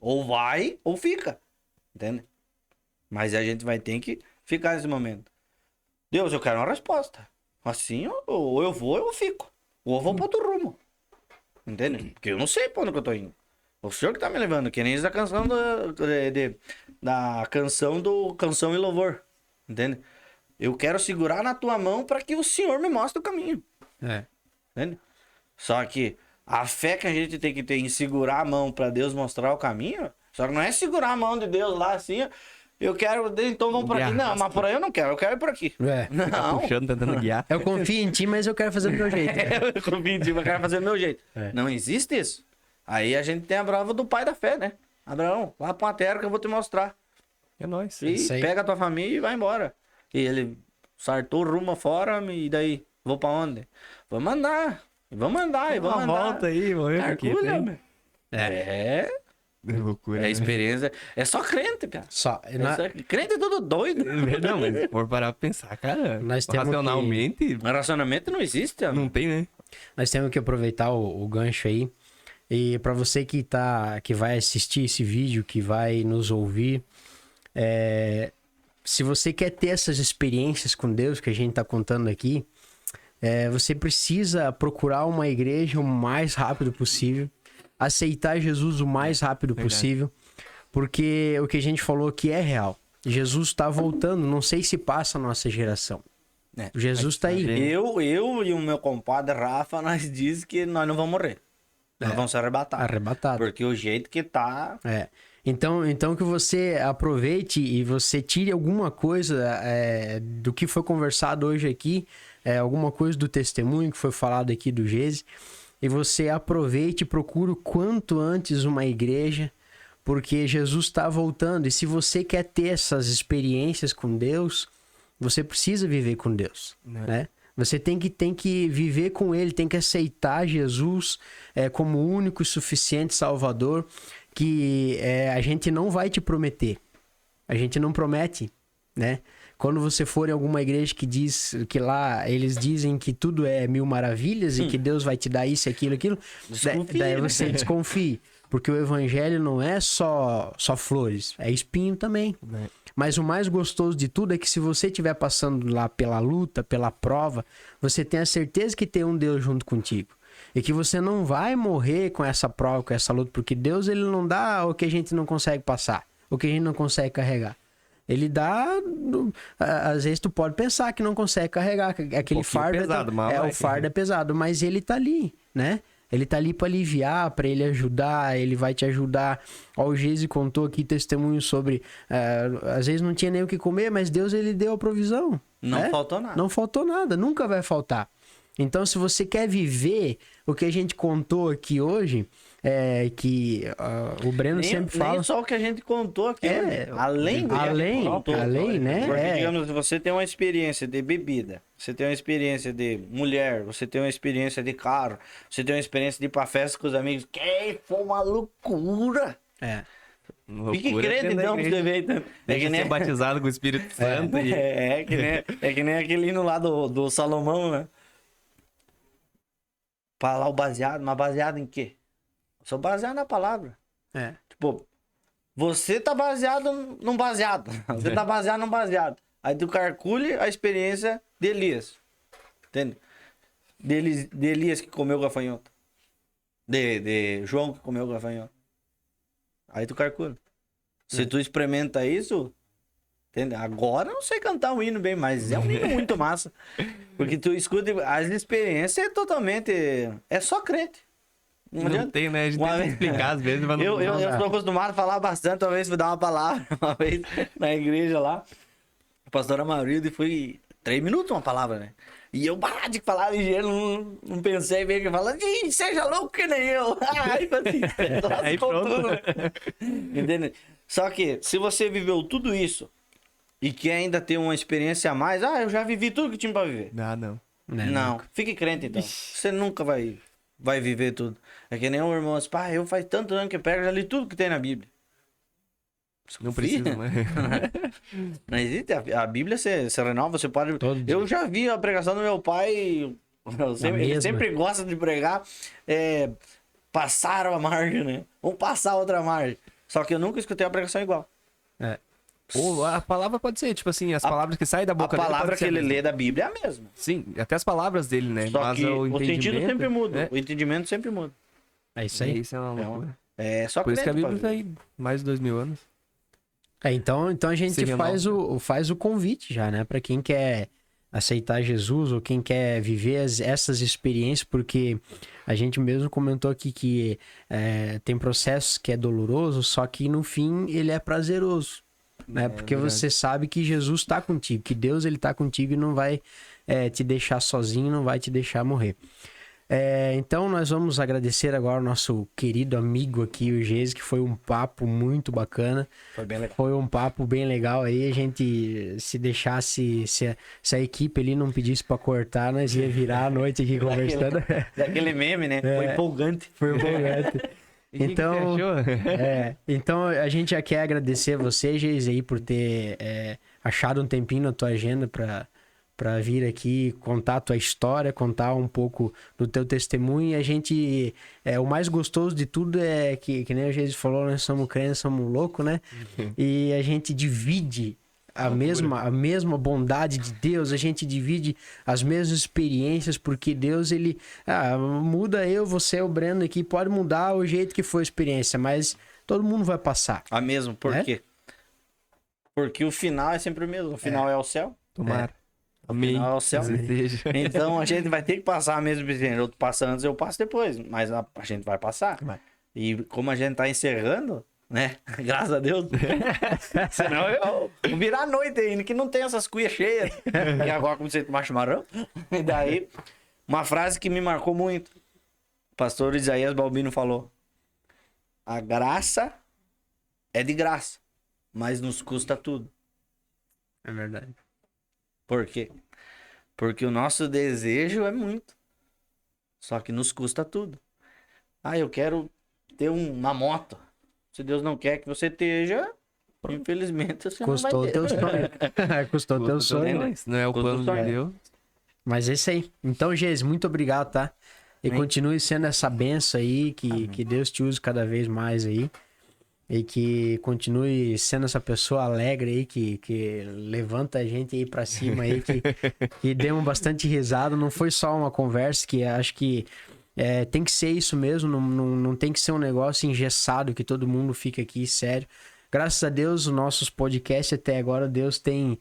ou vai ou fica. Entende? Mas a gente vai ter que ficar nesse momento. Deus, eu quero uma resposta. Assim, ou eu vou ou eu fico. Ou eu vou pra outro rumo. Entende? Porque eu não sei pra onde que eu tô indo. O senhor que tá me levando, que nem da canção da canção do Canção e Louvor. Entende? Eu quero segurar na tua mão para que o Senhor me mostre o caminho. É. Entende? Só que a fé que a gente tem que ter em segurar a mão para Deus mostrar o caminho, só que não é segurar a mão de Deus lá assim, ó, eu quero, então vamos por aqui. Não, mas por aí eu não quero, eu quero ir por aqui. É. Não. Puxando, tentando guiar. Eu confio em ti, mas eu quero fazer do meu jeito. Eu confio em ti, eu quero fazer do meu jeito. É. Não existe isso. Aí a gente tem a prova do pai da fé, né? Abraão, vá pra uma terra que eu vou te mostrar. É nóis. E Isso aí. pega a tua família e vai embora. E ele sartou rumo fora, e daí? Vou pra onde? Vamos andar. Vamos andar, e Dá vamos uma andar. volta aí, vamos ver o que Carcula, tem. meu. É Loucura. É né? experiência. É só crente, cara. Só. Crente é tudo doido. Não, mas se for parar pra pensar, cara, Nós temos racionalmente, Relacionamento não existe, ó. não tem, né? Nós temos que aproveitar o gancho aí. E para você que vai assistir esse vídeo, que vai nos ouvir, se você quer ter essas experiências com Deus que a gente tá contando aqui, você precisa procurar uma igreja o mais rápido possível, aceitar Jesus o mais rápido Verdade. possível, porque o que a gente falou aqui é real. Jesus está voltando, não sei se passa a nossa geração. É. Jesus está aí. Eu e o meu compadre Rafa, nós diz que nós não vamos morrer. Nós vamos ser arrebatados. Arrebatado. Porque o jeito que tá... Então que você aproveite e você tire alguma coisa do que foi conversado hoje aqui, alguma coisa do testemunho que foi falado aqui do Gese, e você aproveite e procure o quanto antes uma igreja, porque Jesus está voltando. E se você quer ter essas experiências com Deus, você precisa viver com Deus, né? Você tem que viver com Ele, tem que aceitar Jesus como o único e suficiente Salvador, que a gente não vai te prometer. A gente não promete, né? Quando você for em alguma igreja que diz que lá eles dizem que tudo é mil maravilhas e que Deus vai te dar isso, aquilo, Desconfie, daí né? você desconfie. Porque o evangelho não é só flores, é espinho também. Mas o mais gostoso de tudo é que se você estiver passando lá pela luta, pela prova, você tem a certeza que tem um Deus junto contigo. E que você não vai morrer com essa prova, com essa luta, porque Deus ele não dá o que a gente não consegue passar, o que a gente não consegue carregar. Ele dá... Às vezes tu pode pensar que não consegue carregar, aquele fardo pesado, mas vai. o fardo é pesado, mas ele tá ali, né? Ele tá ali para aliviar, para ele ajudar, ele vai te ajudar. Ó, o Geise contou aqui testemunho sobre... às vezes não tinha nem o que comer, mas Deus ele deu a provisão. Não né? faltou nada. Não faltou nada, nunca vai faltar. Então, se você quer viver o que a gente contou aqui hoje, que o Breno sempre fala... Nem só o que a gente contou aqui. Né? Além do que a gente contou. Além, né? Porque, digamos, você tem uma experiência de bebida, você tem uma experiência de mulher, você tem uma experiência de carro, você tem uma experiência de ir pra festa com os amigos. Que foi uma loucura! Fique crente, então, pra você ver. Então. Deixa ser batizado com o Espírito Santo. Que nem aquele hino lá do Salomão, né? Falar o baseado, mas baseado em quê? Sou baseado na palavra. Tipo, você tá baseado num baseado. Você tá baseado num baseado. Aí tu calcule a experiência de Elias. Entende? De Elias que comeu gafanhoto. De João que comeu gafanhoto. Aí tu calcula. Se tu experimenta isso, entende? Agora eu não sei cantar um hino bem, mas é um hino muito massa. Porque tu escuta, as experiências é totalmente... É só crente. Não tem, né? A gente tem que explicar às vezes. Mas Eu estou acostumado a falar bastante, talvez vou dar uma palavra uma vez na igreja lá. A pastora Maurilde foi 3 minutos uma palavra, né? E eu de falar ligeiro, não pensei bem que falar, seja louco que nem eu. Aí pronto. Entende? Só que se você viveu tudo isso e que ainda tem uma experiência a mais, eu já vivi tudo que tinha pra viver. Não. Não, fique crente então. Você nunca vai viver tudo. É que nem um irmão assim, eu faz tanto ano que pego, já li tudo que tem na Bíblia. Não precisa, mas... Não existe. A Bíblia você renova, você pode... Todo dia. Eu já vi a pregação do meu pai, ele sempre gosta de pregar, passaram a margem, né? Vamos passar outra margem. Só que eu nunca escutei a pregação igual. Ou a palavra pode ser, tipo assim, as palavras que saem da boca dele. A palavra pode ser que ele a mesma. lê da Bíblia é a mesma. Sim, até as palavras dele, né? Só Mas que o o sentido entendimento, sempre muda. né? O entendimento sempre muda. É isso aí. Isso é uma loucura. É só Por isso que a crente pra Bíblia tá viver. aí mais de 2000 anos. Então a gente Se faz o convite já, né? Para quem quer aceitar Jesus ou quem quer viver essas experiências, porque a gente mesmo comentou aqui que tem processos que é doloroso, só que no fim ele é prazeroso, né? Porque verdade. você sabe que Jesus está contigo, que Deus ele tá contigo e não vai te deixar sozinho, não vai te deixar morrer. Então nós vamos agradecer agora ao nosso querido amigo aqui, o Geise, que foi um papo muito bacana. Foi bem legal. Foi um papo bem legal aí. A gente, se deixasse, se a equipe ali não pedisse pra cortar, nós ia virar a noite aqui conversando. Daquele meme, né? Foi empolgante. Foi empolgante. E que Então, você achou? então a gente já quer agradecer você, Geise, aí, por ter achado um tempinho na tua agenda para vir aqui contar a tua história, contar um pouco do teu testemunho. E a gente, o mais gostoso de tudo é que nem o Jesus falou, nós somos crentes, somos loucos, né? E a gente divide a mesma bondade de Deus, a gente divide as mesmas experiências, porque Deus, ele muda você, o Breno aqui, pode mudar o jeito que for a experiência, mas todo mundo vai passar. A mesmo, por quê? Porque o final é sempre o mesmo, o final é o céu. Tomara. Amém. Final é o céu. Então a gente vai ter que passar a mesma experiência. Eu passo antes, eu passo depois, mas a gente vai passar. E como a gente tá encerrando, né? Graças a Deus. Senão eu vou virar a noite ainda, que não tem essas cuias cheias. E agora comecei a tomar chimarrão. E daí, uma frase que me marcou muito. O pastor Isaías Balbino falou: a graça é de graça, mas nos custa tudo. É verdade. Por quê? Porque o nosso desejo é muito. Só que nos custa tudo. Eu quero ter uma moto. Se Deus não quer que você esteja, infelizmente você Custou não vai ter. teu sonho. Custou teu sonho. Não é o plano de Deus. Mas é isso aí. Então, Geise, muito obrigado, tá? E continue sendo essa benção aí, que Deus te use cada vez mais aí. E que continue sendo essa pessoa alegre aí, que levanta a gente aí pra cima aí, que demos bastante risada. Não foi só uma conversa, que acho que tem que ser isso mesmo, não tem que ser um negócio engessado, que todo mundo fica aqui sério. Graças a Deus, os nossos podcasts até agora, Deus tem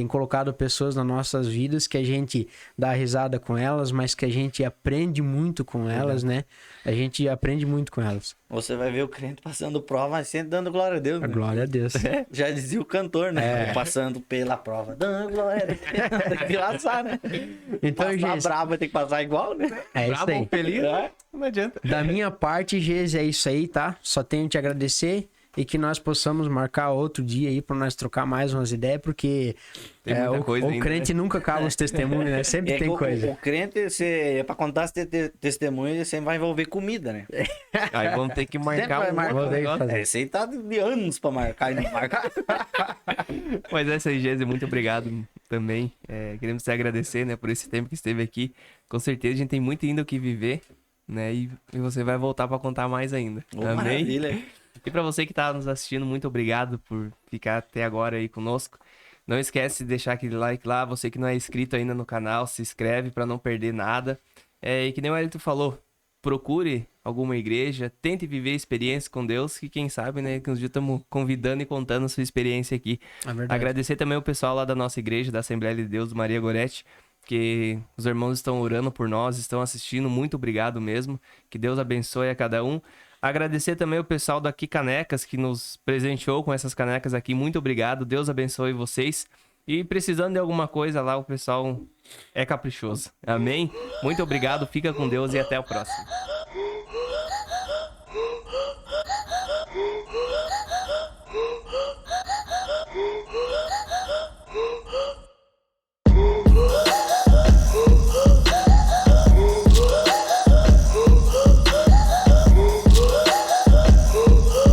colocado pessoas nas nossas vidas que a gente dá risada com elas, mas que a gente aprende muito com elas, né? A gente aprende muito com elas. Você vai ver o crente passando prova, mas sempre dando glória a Deus. Né? Glória a Deus. Já dizia o cantor, né? Passando pela prova, dando glória a Deus. Tem que laçar, né? Então, Passar bravo, vai ter que passar igual, né? É isso aí. Feliz, não adianta. Da minha parte, Geise, é isso aí, tá? Só tenho te agradecer e que nós possamos marcar outro dia aí pra nós trocar mais umas ideias, porque Tem muita coisa o ainda, crente nunca acaba os testemunhos, né? Sempre tem coisa. O crente, pra contar esse testemunho, você vai envolver comida, né? Aí vamos ter que marcar Sempre vai marcar. outro negócio. Esse aí tá de anos pra marcar e não marcar. Mas essa aí, Geise, muito obrigado também. Queremos te agradecer, né, por esse tempo que esteve aqui. Com certeza a gente tem muito ainda o que viver, né? E você vai voltar pra contar mais ainda. Amém? Maravilha. E pra você que tá nos assistindo, muito obrigado por ficar até agora aí conosco. Não esquece de deixar aquele like lá. Você que não é inscrito ainda no canal, se inscreve pra não perder nada. E que nem o Elito falou, procure alguma igreja, tente viver experiência com Deus, que quem sabe, né, que uns dias estamos convidando e contando a sua experiência aqui. É verdade. Agradecer também o pessoal lá da nossa igreja, da Assembleia de Deus, do Maria Gorete, que os irmãos estão orando por nós, estão assistindo. Muito obrigado mesmo. Que Deus abençoe a cada um. Agradecer também o pessoal daqui Canecas, que nos presenteou com essas canecas aqui. Muito obrigado. Deus abençoe vocês. E precisando de alguma coisa lá, o pessoal é caprichoso. Amém? Muito obrigado. Fica com Deus e até o próximo.